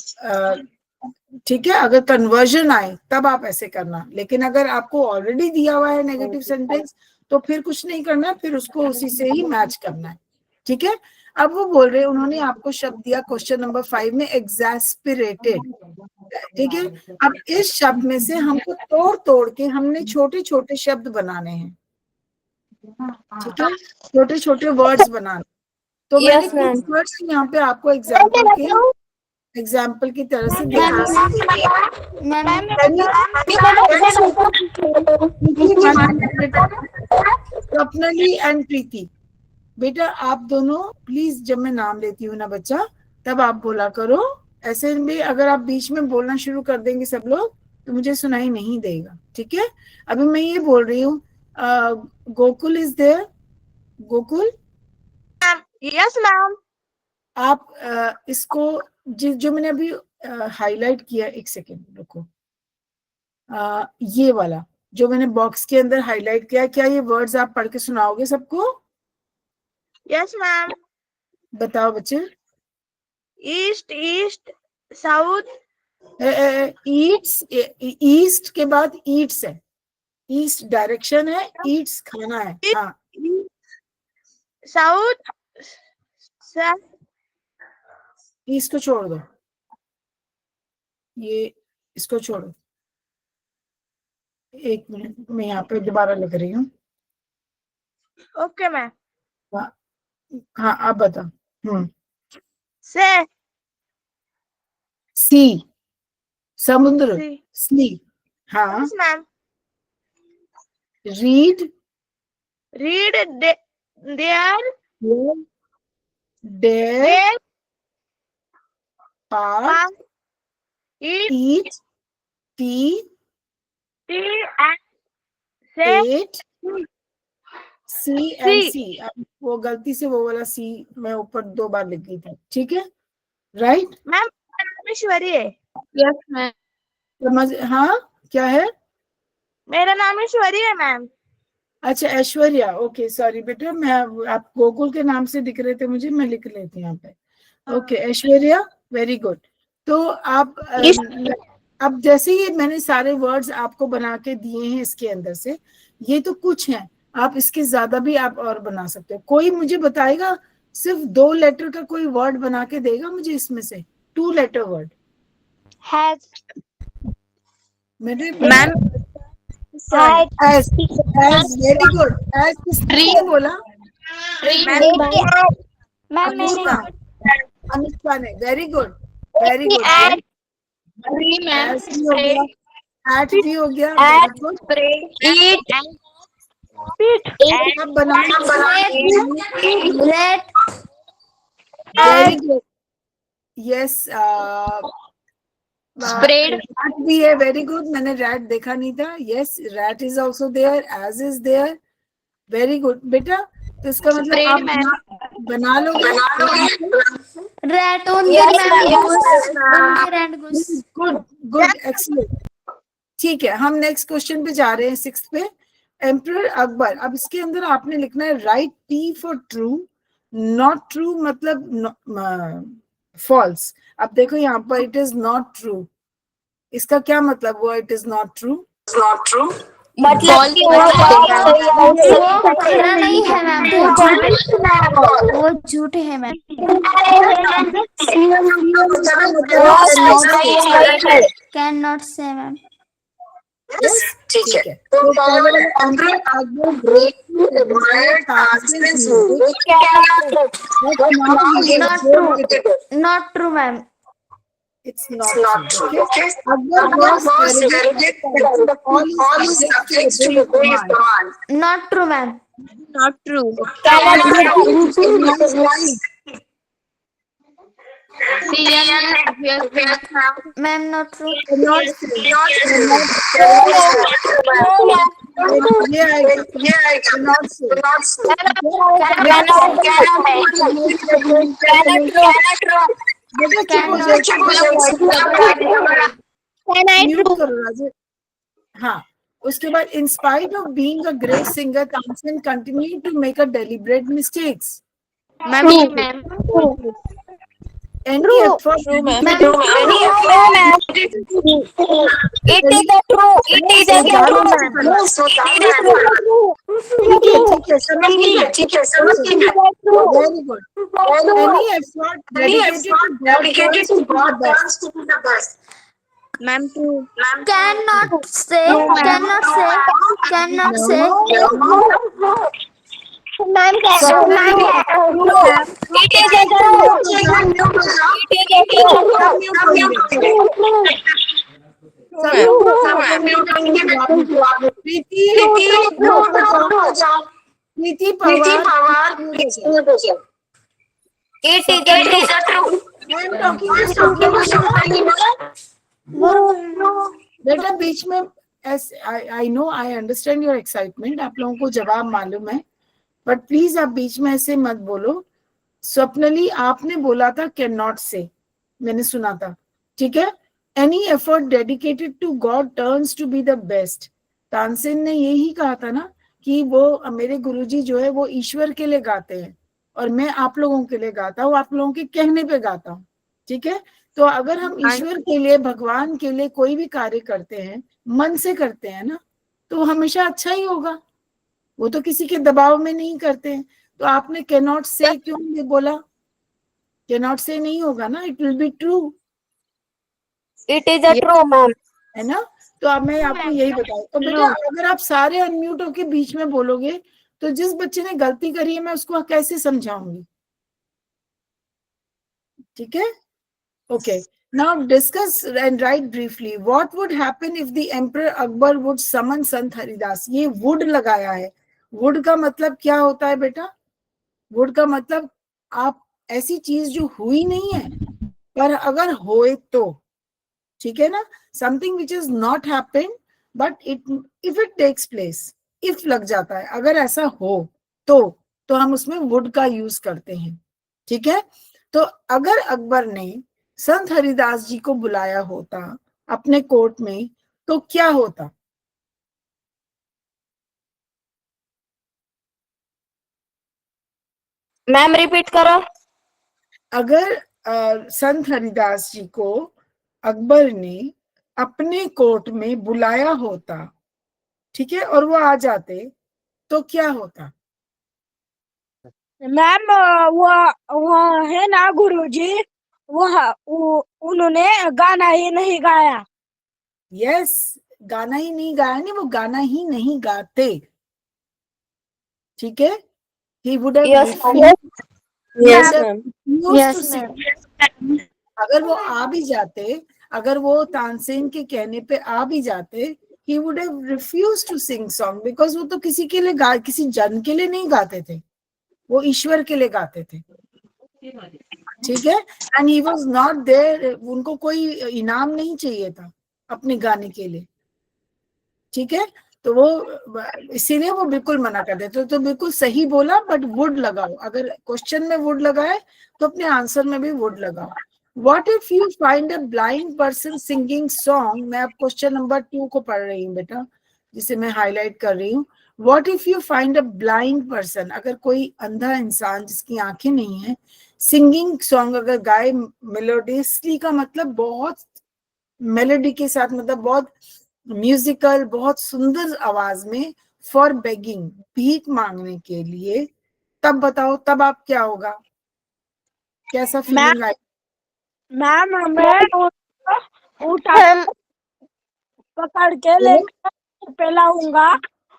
ठीक है, अगर कन्वर्जन आए तब आप ऐसे करना, लेकिन अगर आपको ऑलरेडी दिया हुआ है नेगेटिव सेंटेंस तो फिर कुछ नहीं करना है, फिर उसको उसी से ही मैच करना है। ठीक है, अब वो बोल रहे हैं, उन्होंने आपको शब्द दिया क्वेश्चन नंबर 5 में एग्जैस्पिरेटेड। ठीक है, अब इस शब्द में से हमको तोड़ तोड़ के हमने छोटे छोटे शब्द बनाने हैं। ठीक है, छोटे छोटे वर्ड्स बनाने। तो मैंने कुछ वर्ड्स यहाँ पे आपको एग्जाम्पल की तरह से स्वप्नली एंड प्रीति, बेटा आप दोनों प्लीज, जब मैं नाम लेती हूँ ना बच्चा, तब आप बोला करो। ऐसे भी अगर आप बीच में बोलना शुरू कर देंगे सब लोग तो मुझे सुनाई नहीं देगा। ठीक है, अभी मैं ये बोल रही हूँ Gokul is there, Gokul. Yes ma'am. आप इसको जो मैंने अभी हाईलाइट किया, एक सेकेंड रुको, ये वाला जो मैंने बॉक्स के अंदर हाईलाइट किया, क्या ये वर्ड्स आप पढ़ के सुनाओगे सबको? Yes ma'am. बताओ बच्चे। East, east, south, Yeats, east के बाद ईट्स है, ईस्ट डायरेक्शन है, ईट्स खाना है। हाँ, साउथ, ईस्ट को छोड़ दो, ये इसको छोड़ो, एक मिनट मैं यहाँ पे दोबारा लिख रही हूँ। Okay ma'am. हाँ आप बताओ। से, सी, समुद्र, सी। हाँ, yes ma'am. Read, reed, there, dare, park, eat, tea, and say, at, see and sea. अब वो गलती से वो वाला सी मैं ऊपर 2 बार लिख गई थी। ठीक है, राइट मैम। ऐश्वर्य है। Yes ma'am. समझ? हाँ क्या है? मेरा नाम ऐश्वर्या है मैम। अच्छा ऐश्वर्या, ओके सॉरी बेटा, मैं आप गोकुल के नाम से दिख रहे थे मुझे, मैं लिख लेती हूँ यहाँ पे। Okay Aishwarya, very good. तो आप अब जैसे ही मैंने सारे वर्ड्स आपको बना के दिए हैं इसके अंदर से, ये तो कुछ हैं, आप इसके ज्यादा भी आप और बना सकते हो। कोई मुझे बताएगा सिर्फ 2 लेटर का कोई वर्ड बना के देगा मुझे इसमें से, 2 letter word. Ma'am as, very good. As किसने बोला? अनुष्का ने, very good, very good. At भी हो गया, वेरी गुड। यस, रैट भी है, वेरी गुड। मैंने रैट देखा नहीं था। Yes, rat is also there, as is there, very good बेटा। तो इसका मतलब आप बना लोगे। Rat good good, excellent. ठीक है, हम नेक्स्ट क्वेश्चन पे जा रहे हैं, 6th पे। एम्परर अकबर। अब इसके अंदर आपने लिखना है right T for true, not true मतलब फॉल्स। अब देखो यहाँ पर इट इज नॉट ट्रू, इसका क्या मतलब हुआ इट इज नॉट ट्रू? मतलब कि वो खरा नहीं है मैम, वो झूठ है मैम। कैन नॉट से मैम। ठीक है। तो Akbar not true ma'am. It's not true. Okay. Akbar was arrogant. All his subjects to obey his command. Not true ma'am. Not true. Ma'am not true. हाँ, उसके बाद in spite of being a great singer, Tansen continued to make a deliberate mistakes. Any effort Very good. Any effort dedicated to God turns to be the best. Ma'am, true. Cannot say ma'am Preeti Pawar बेटा बीच में I know I understand your excitement, आप लोगों को जवाब मालूम है, but please आप बीच में ऐसे मत बोलो। स्वप्नली आपने बोला था कैन नॉट से, मैंने सुना था, ठीक है। Any effort dedicated to God turns to be the best. Tansen ने यही कहा था ना कि वो मेरे गुरुजी जो है वो ईश्वर के लिए गाते हैं और मैं आप लोगों के लिए गाता हूँ, आप लोगों के कहने पे गाता हूँ, ठीक है। तो अगर हम ईश्वर के लिए, भगवान के लिए कोई भी कार्य करते हैं, मन से करते हैं ना, तो हमेशा अच्छा ही होगा। वो तो किसी के दबाव में नहीं करते हैं। तो आपने कैन नॉट से क्यों नहीं बोला? कैन नॉट से नहीं होगा ना, it will be true. It is a true ma'am, है ना। तो अब मैं आपको यही बताऊं, तो बेटा अगर आप सारे अनम्यूट होके बीच में बोलोगे तो जिस बच्चे ने गलती करी है मैं उसको कैसे समझाऊंगी? ठीक है, okay. Now discuss and write briefly. What would happen if the Emperor Akbar would summon Sant Haridas? ये would लगाया है। would का मतलब क्या होता है बेटा? would का मतलब आप ऐसी चीज जो हुई नहीं है पर अगर होए तो, ठीक है ना। Something which is not happened but if it takes place, if लग जाता है, अगर ऐसा हो तो हम उसमें would का यूज करते हैं, ठीक है। तो अगर अकबर ने संत हरिदास जी को बुलाया होता अपने कोर्ट में तो क्या होता? मैम रिपीट करो। अगर संत हरिदास जी को अकबर ने अपने कोर्ट में बुलाया होता, ठीक है, और वो आ जाते तो क्या होता? मैम वो है ना गुरुजी, उन्होंने गाना ही नहीं गाया। यस, गाना ही नहीं गाया, नहीं, वो गाना ही नहीं गाते, ठीक है। ही वुड हैव अगर वो आ भी जाते, अगर वो तानसेन के कहने पे आ भी जाते, he would have refused to sing song because वो तो किसी के लिए किसी जन के लिए नहीं गाते थे, वो ईश्वर के लिए गाते थे, ठीक है। And he was not there, उनको कोई इनाम नहीं चाहिए था अपने गाने के लिए, ठीक है। तो वो इसीलिए वो बिल्कुल मना कर देते। तो बिल्कुल सही बोला, बट वुड लगाओ, अगर क्वेश्चन में वुड लगाए तो अपने आंसर में भी वुड लगाओ। What if you find a blind person singing song? मैं अब क्वेश्चन नंबर 2 को पढ़ रही हूँ बेटा, जिसे मैं हाईलाइट कर रही हूँ। What if you find a blind person? अगर कोई अंधा इंसान जिसकी आंखें नहीं है, सिंगिंग सॉन्ग अगर गाए, मेलोडियसली का मतलब बहुत मेलोडी के साथ, मतलब बहुत म्यूजिकल, बहुत सुंदर आवाज में, फॉर बेगिंग, भीख मांगने के लिए, तब बताओ तब आप क्या होगा, कैसा फीलिंग आएगा? मैम हमें उठा हम पकड़ के लेकर पे लाऊंगा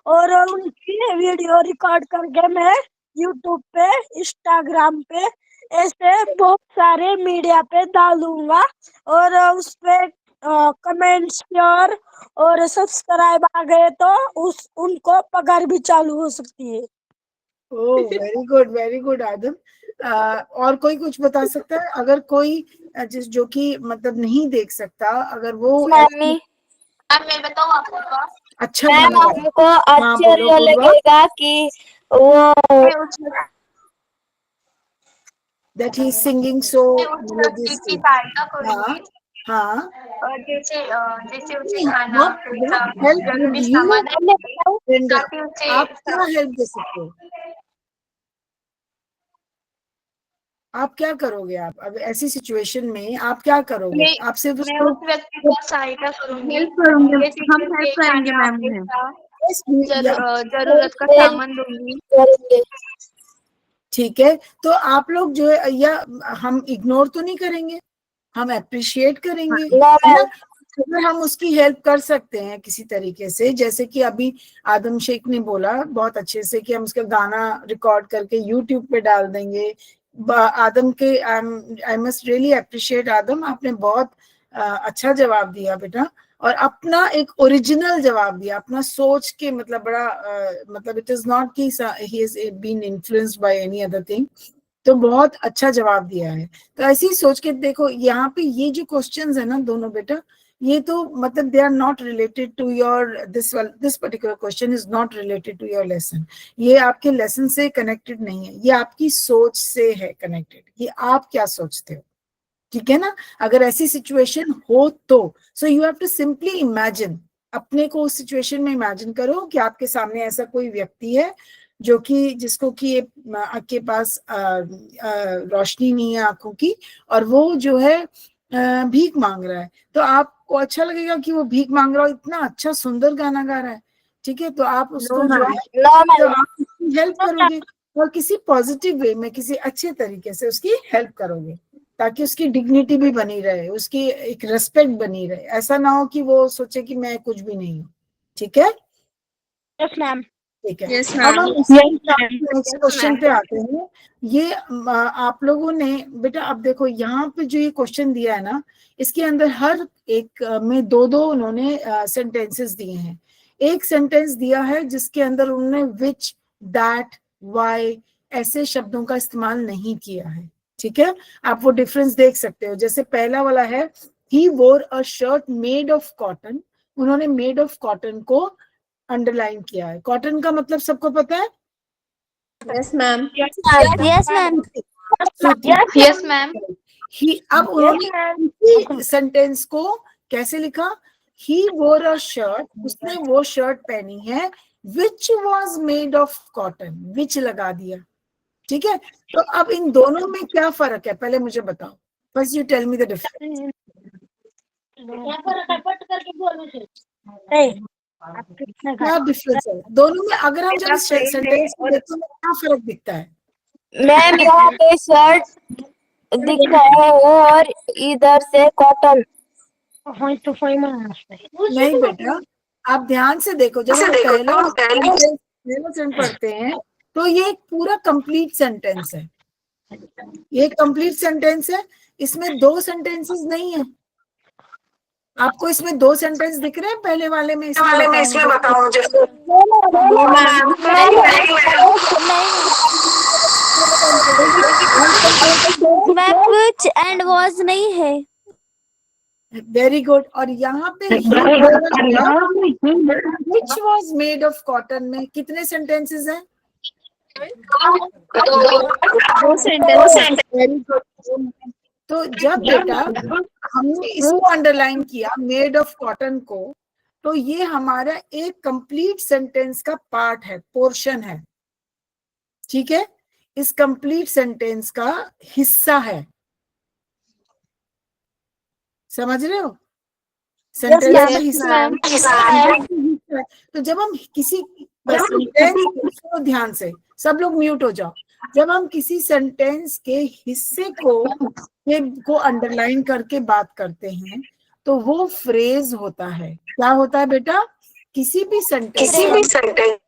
और उनकी वीडियो रिकॉर्ड करके मैं यूट्यूब पे, इंस्टाग्राम पे, ऐसे बहुत सारे मीडिया पे डालूंगा और उस पे कमेंट्स और सब्सक्राइब आ गए तो उस उनको पगार भी चालू हो सकती है। ओह वेरी गुड आदम। और कोई कुछ बता सकता है? अगर कोई जिस जो कि मतलब नहीं देख सकता, अगर वो मम्मी अब मैं बताऊँ आपको का? अच्छा मैम बनेगा। हमको हाँ बोलो आश्चर्य पूर्वा। लगेगा कि वो मैं उस That he is singing so मैं उस व्यक्ति की melodiously. सहायता हाँ करूंगी, हाँ। और जैसे उसे खाना What पैसा help would जरूरी you सामान देंगे, render? ताकि आप उसे क्या हेल्प दे सकते हो? आप क्या करोगे? आप अब ऐसी सिचुएशन में आप क्या करोगे? आप सिर्फ मैं उसको उस व्यक्ति को सहायता करूंगी, हेल्प करूंगे, जैसे कि हम हेल्प उसे करेंगे खाना मैम उन्हें। पैसा Yes, या जरूरत का सामान दूंगी। करेंगे। ठीक है, तो आप लोग जो है, या हम इग्नोर तो नहीं करेंगे, हम अप्रिशिएट करेंगे, नो है ना? मैम। अगर हम उसकी हेल्प कर सकते हैं किसी तरीके से, जैसे कि अभी आदम शेख ने बोला बहुत अच्छे से कि हम उसका गाना रिकॉर्ड करके यूट्यूब पे डाल देंगे। आदम के आई मस्ट रियली अप्रिशिएट आदम, आपने बहुत अच्छा जवाब दिया बेटा, और अपना एक ओरिजिनल जवाब दिया, अपना सोच के, मतलब बड़ा मतलब इट इज नॉट कि he is been influenced by any other thing. तो बहुत अच्छा जवाब दिया है। तो ऐसे ही सोच के देखो, यहाँ पे ये जो क्वेश्चंस है ना दोनों बेटा, ये तो मतलब they are not related to your this particular question is not related to your lesson. ये आपके लेसन से कनेक्टेड नहीं है, ये आपकी सोच से है कनेक्टेड, ये आप क्या सोचते हो, ठीक है ना? अगर ऐसी सिचुएशन हो तो so you have to simply imagine, अपने को उस सिचुएशन में इमेजिन करो कि आपके सामने ऐसा कोई व्यक्ति है जो कि जिसको कि आपके पास रोशनी नहीं है आंखों की, और वो जो है भीख मांग रहा है। तो आपको अच्छा लगेगा कि वो भीख मांग रहा हो, इतना अच्छा सुंदर गाना गा रहा है, ठीक है? तो आप उसको जो है, नो तो मैम। आप उसकी हेल्प करोगे, और किसी पॉजिटिव वे में, किसी अच्छे तरीके से उसकी हेल्प करोगे, ताकि उसकी डिग्निटी भी बनी रहे, उसकी एक रेस्पेक्ट बनी रहे। ऐसा ना हो कि वो सोचे कि मैं कुछ भी नहीं हूँ, ठीक है? Yes ma'am. ठीक है। यस अब मैम। हम नेक्स्ट क्वेश्चन पे आते हैं। ये आप लोगों ने बेटा, अब देखो यहाँ पे जो ये क्वेश्चन दिया है ना, इसके अंदर हर एक में दो दो उन्होंने सेंटेंसेस दिए हैं। एक सेंटेंस दिया है जिसके अंदर उन्होंने विच, दैट, वाई ऐसे शब्दों का इस्तेमाल नहीं किया है, ठीक है? आप वो डिफरेंस देख सकते हो। जैसे पहला वाला है, he wore a shirt made of cotton, उन्होंने मेड ऑफ कॉटन को अंडरलाइन किया है। कॉटन का मतलब सबको पता है, यस मैम। Yes ma'am. सूती। Yes ma'am. ही, अब उन्होंने सेंटेंस को कैसे लिखा? ही वोर अ शर्ट, उसने वो शर्ट पहनी है, which was made of cotton, which लगा दिया, ठीक है? तो अब इन दोनों में क्या फर्क है, पहले मुझे बताओ। First you tell me the difference. क्या डिफरेंस है दोनों में? अगर हम जब सेंटेंस को देखते हैं क्या फर्क दिखता है? मैम यहाँ पे शर्ट दिख रहा है और इधर से कॉटन। नहीं बेटा, आप ध्यान से देखो, जब हम पहला सेंटेंस पढ़ते हैं तो ये एक पूरा कंप्लीट सेंटेंस है, ये कंप्लीट सेंटेंस है, इसमें दो सेंटेंसेस नहीं है। आपको इसमें दो सेंटेंस दिख रहे हैं पहले वाले में? इसमें बताओ मुझे। मैम which and was नहीं है। Very good. और यहाँ पे विच वॉज मेड ऑफ कॉटन में कितने सेंटेंसेस हैं? दो सेंटेंस। Very good. तो जब बेटा हमने इसको अंडरलाइन किया, मेड ऑफ कॉटन को, तो ये हमारा एक कंप्लीट सेंटेंस का पार्ट है, पोर्शन है, ठीक है? इस कंप्लीट सेंटेंस का हिस्सा है, समझ रहे हो? Sentence ma'am. का हिस्सा। तो जब हम किसी सेंटेंस, सुनो ध्यान से, सब लोग म्यूट हो जाओ। जब हम किसी सेंटेंस के हिस्से को अंडरलाइन करके बात करते हैं तो वो फ्रेज होता है। क्या होता है बेटा? किसी भी सेंटेंस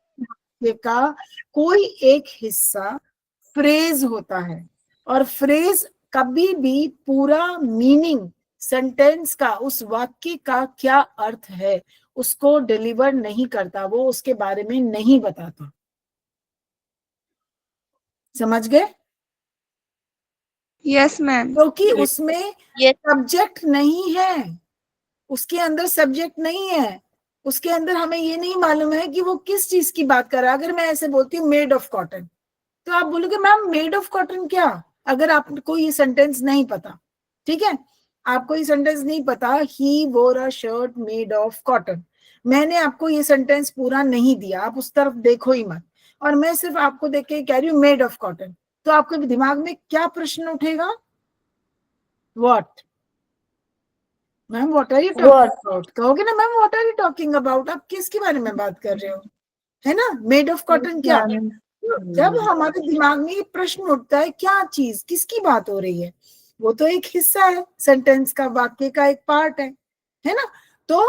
का कोई एक हिस्सा फ्रेज होता है, और फ्रेज कभी भी पूरा मीनिंग सेंटेंस का, उस वाक्य का क्या अर्थ है, उसको डिलीवर नहीं करता, वो उसके बारे में नहीं बताता। समझ गए? Yes ma'am. क्योंकि उसमें सब्जेक्ट नहीं है, उसके अंदर सब्जेक्ट नहीं है, उसके अंदर हमें ये नहीं मालूम है कि वो किस चीज की बात कर रहा है। अगर मैं ऐसे बोलती हूँ मेड ऑफ कॉटन, तो आप बोलोगे मैम मेड ऑफ कॉटन क्या? अगर आपको ये सेंटेंस नहीं पता, ठीक है, आपको ये सेंटेंस नहीं पता, ही wore a shirt made of cotton, मैंने आपको ये सेंटेंस पूरा नहीं दिया, आप उस तरफ देखो ही मत, और मैं सिर्फ आपको देख के कह रही हूँ मेड ऑफ कॉटन, तो आपके दिमाग में क्या प्रश्न उठेगा? What ma'am, what are you talking about? कहोगे ना ma'am what are you talking about, आप किसके बारे में बात कर रहे हो, है ना? मेड ऑफ कॉटन क्या? जब हमारे दिमाग में ये प्रश्न उठता है क्या चीज, किसकी बात हो रही है, वो तो एक हिस्सा है सेंटेंस का, वाक्य का एक पार्ट है ना? तो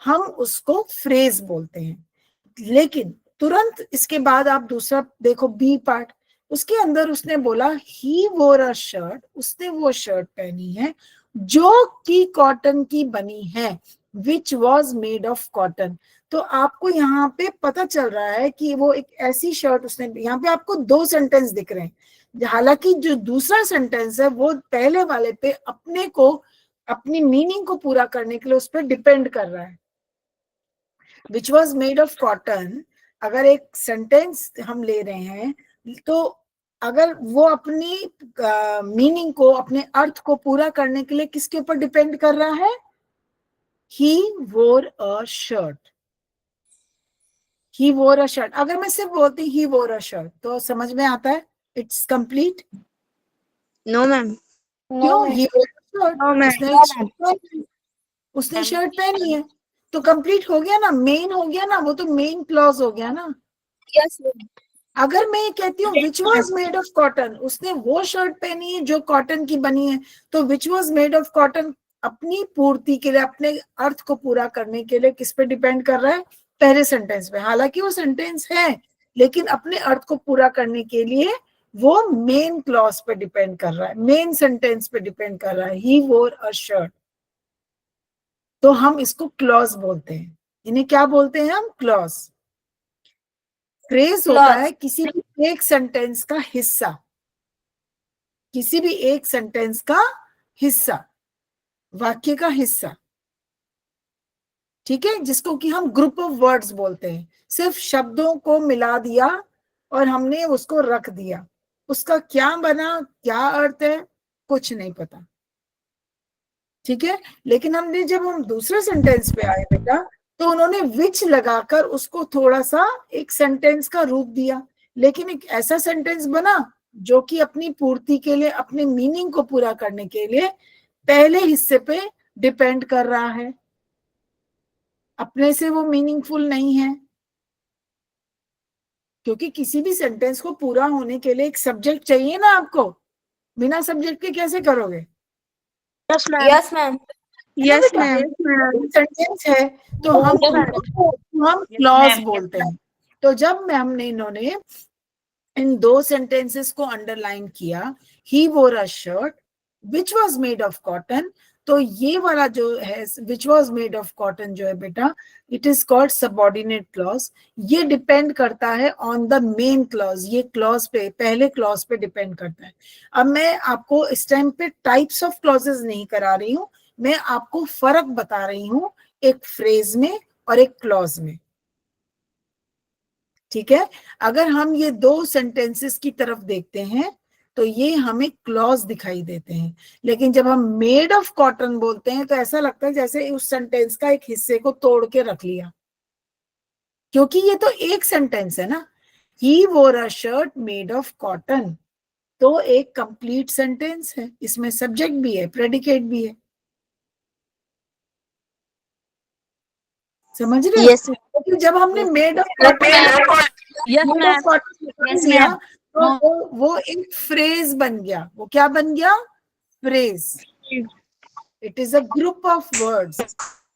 हम उसको फ्रेज बोलते हैं। लेकिन तुरंत इसके बाद आप दूसरा देखो, बी पार्ट, उसके अंदर उसने बोला ही वोर अ शर्ट, उसने वो शर्ट पहनी है जो कि कॉटन की बनी है, which was made of cotton. तो आपको यहाँ पे पता चल रहा है कि वो एक ऐसी शर्ट उसने, यहाँ पे आपको दो सेंटेंस दिख रहे हैं, हालांकि जो दूसरा सेंटेंस है वो पहले वाले पे अपने को, अपनी मीनिंग को पूरा करने के लिए उस पर डिपेंड कर रहा है। Which was made of cotton, अगर एक सेंटेंस हम ले रहे हैं तो अगर वो अपनी मीनिंग को, अपने अर्थ को पूरा करने के लिए किसके ऊपर डिपेंड कर रहा है? He wore a shirt, he wore a shirt. अगर मैं सिर्फ बोलती ही वोर अ शर्ट तो समझ में आता है? It's complete? No ma'am. क्यों? ही वोर अ शर्ट, उसने शर्ट पहनी है, तो कंप्लीट हो गया ना, मेन हो गया ना, वो तो मेन क्लॉज हो गया ना। यस। अगर मैं ये कहती हूँ विच वॉज मेड ऑफ कॉटन, उसने वो शर्ट पहनी है जो कॉटन की बनी है, तो विच वॉज मेड ऑफ कॉटन अपनी पूर्ति के लिए, अपने अर्थ को पूरा करने के लिए किस पे डिपेंड कर रहा है? पहले सेंटेंस पे। हालांकि वो सेंटेंस है, लेकिन अपने अर्थ को पूरा करने के लिए वो मेन क्लॉज पे डिपेंड कर रहा है, मेन सेंटेंस पे डिपेंड कर रहा है, ही वोर अ शर्ट। तो हम इसको क्लॉज बोलते हैं। इन्हें क्या बोलते हैं हम? क्लॉज। फ्रेज होता है किसी भी एक सेंटेंस का हिस्सा, किसी भी एक सेंटेंस का हिस्सा, वाक्य का हिस्सा, ठीक है, जिसको कि हम ग्रुप ऑफ वर्ड्स बोलते हैं। सिर्फ शब्दों को मिला दिया और हमने उसको रख दिया, उसका क्या बना, क्या अर्थ है, कुछ नहीं पता, ठीक है। लेकिन हमने जब हम दूसरे सेंटेंस पे आए बेटा, तो उन्होंने विच लगाकर उसको थोड़ा सा एक सेंटेंस का रूप दिया, लेकिन एक ऐसा सेंटेंस बना जो कि अपनी पूर्ति के लिए, अपने मीनिंग को पूरा करने के लिए पहले हिस्से पे डिपेंड कर रहा है, अपने से वो मीनिंगफुल नहीं है। क्योंकि किसी भी सेंटेंस को पूरा होने के लिए एक सब्जेक्ट चाहिए ना आपको, बिना सब्जेक्ट के कैसे करोगे? Yes ma'am. Yes ma'am. Yes ma'am. Sentence है तो हम क्लॉज बोलते हैं। तो जब मैं हमने इन्होंने इन दो सेंटेंसेस को अंडरलाइन किया, he wore a shirt which was made of cotton, तो ये वाला जो है which was made of cotton जो है बेटा, it is called subordinate clause. ये डिपेंड करता है ऑन द मेन क्लॉज, ये क्लॉज पे, पहले क्लॉज पे डिपेंड करता है। अब मैं आपको इस टाइम पे टाइप्स ऑफ क्लॉजेस नहीं करा रही हूँ, मैं आपको फर्क बता रही हूँ एक फ्रेज में और एक क्लॉज में, ठीक है। अगर हम ये दो सेंटेंसेस की तरफ देखते हैं तो ये हमें क्लॉज दिखाई देते हैं, लेकिन जब हम मेड ऑफ कॉटन बोलते हैं तो ऐसा लगता है जैसे उस सेंटेंस का एक हिस्से को तोड़ के रख लिया, क्योंकि ये तो एक सेंटेंस है ना, ही wore a shirt made of cotton, तो एक कंप्लीट सेंटेंस है, इसमें सब्जेक्ट भी है, प्रेडिकेट भी है। समझ रहे हो? यस क्योंकि जब हमने मेड ऑफ यस मैम लिया तो वो एक फ्रेज बन गया। वो क्या बन गया? Phrase. It is a group of words,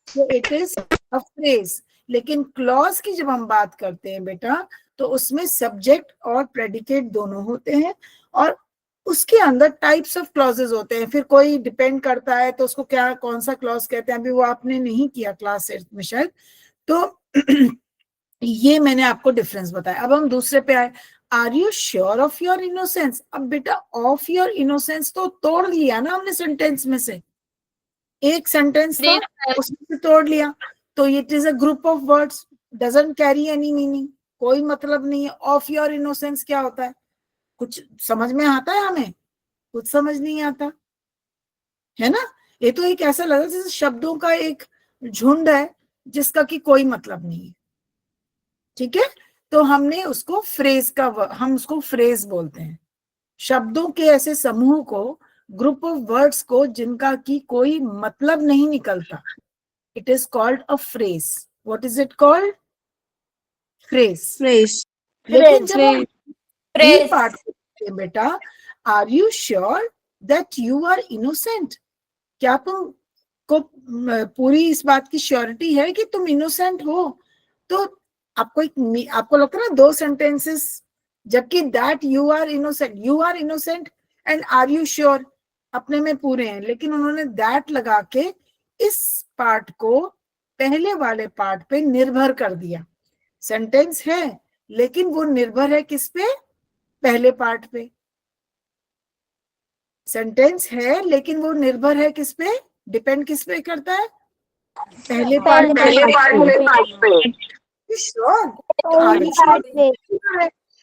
so it is a phrase. लेकिन क्लॉज की जब हम बात करते हैं बेटा, तो उसमें सब्जेक्ट और प्रेडिकेट दोनों होते हैं, और उसके अंदर टाइप्स ऑफ क्लॉजेस होते हैं। फिर कोई डिपेंड करता है तो उसको क्या, कौन सा क्लॉज कहते हैं, अभी वो आपने नहीं किया क्लास 8 में शायद, तो ये मैंने आपको डिफरेंस बताया। अब हम दूसरे पे आए, are you sure of your innocence. अब बेटा ऑफ योर इनोसेंस तो तोड़ लिया ना हमने सेंटेंस में से, एक सेंटेंस था उसमें से तोड़ लिया, तो it is a group of words, doesn't carry any meaning, कोई मतलब नहीं है। ऑफ योर इनोसेंस क्या होता है? कुछ समझ में आता है हमें? कुछ समझ नहीं आता है ना। ये तो एक ऐसा लगा जैसे शब्दों का एक झुंड है जिसका कि कोई मतलब नहीं है। ठीक है, तो हमने उसको फ्रेज का, हम उसको फ्रेज बोलते हैं, शब्दों के ऐसे समूह को, ग्रुप ऑफ वर्ड्स को जिनका की कोई मतलब नहीं निकलता। It is called a phrase. What is it called? Phrase. Fresh लेकिन जब हम बी पार्ट करते हैं बेटा, are you sure that you are innocent. क्या तुम को पूरी इस बात की श्योरिटी है कि तुम इनोसेंट हो? तो आपको लगता है ना दो सेंटेंसेस, जबकि that you are innocent and are you sure अपने में पूरे हैं, लेकिन उन्होंने दैट लगा के इस पार्ट को पहले वाले पार्ट पे निर्भर कर दिया। सेंटेंस है लेकिन वो निर्भर है किस पे? पहले पार्ट पे। सेंटेंस है लेकिन वो निर्भर है किस पे? डिपेंड किस पे करता है? पहले पार्ट पे। श्योर?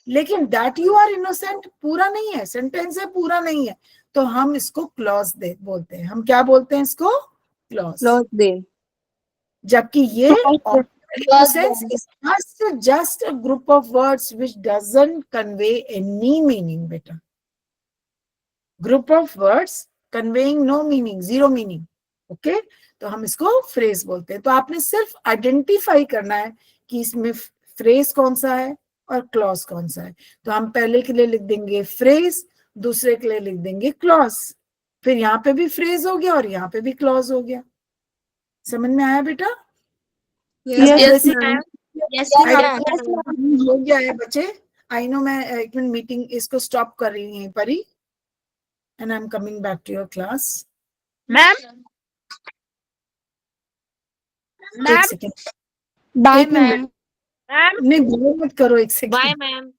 लेकिन दैट यू आर इनोसेंट पूरा नहीं है, सेंटेंस है पूरा नहीं है, तो हम इसको क्लॉज दे बोलते हैं। हम क्या बोलते हैं इसको? क्लॉज। क्लोज दे जबकि ये innocence is just a group of words which doesn't convey any meaning beta. Group of words conveying no meaning, zero meaning. Okay? तो हम इसको फ्रेज बोलते हैं। तो आपने सिर्फ आइडेंटिफाई करना है कि इसमें फ्रेज कौन सा है और क्लॉज कौन सा है। तो हम पहले के लिए लिख देंगे फ्रेज, दूसरे के लिए लिख देंगे क्लॉज। फिर यहाँ पे भी फ्रेज हो गया और यहाँ पे भी क्लॉज हो गया। समझ में आया बेटा? यस हो गया है बच्चे। आई नो, मैं एक मिनट मीटिंग इसको स्टॉप कर रही हूँ पर ही, and I am coming back to your class. Ma'am एक सेकेंड, बाय एक मिनट, मैम नहीं बोलो मत करो, एक सेकेंड। मैम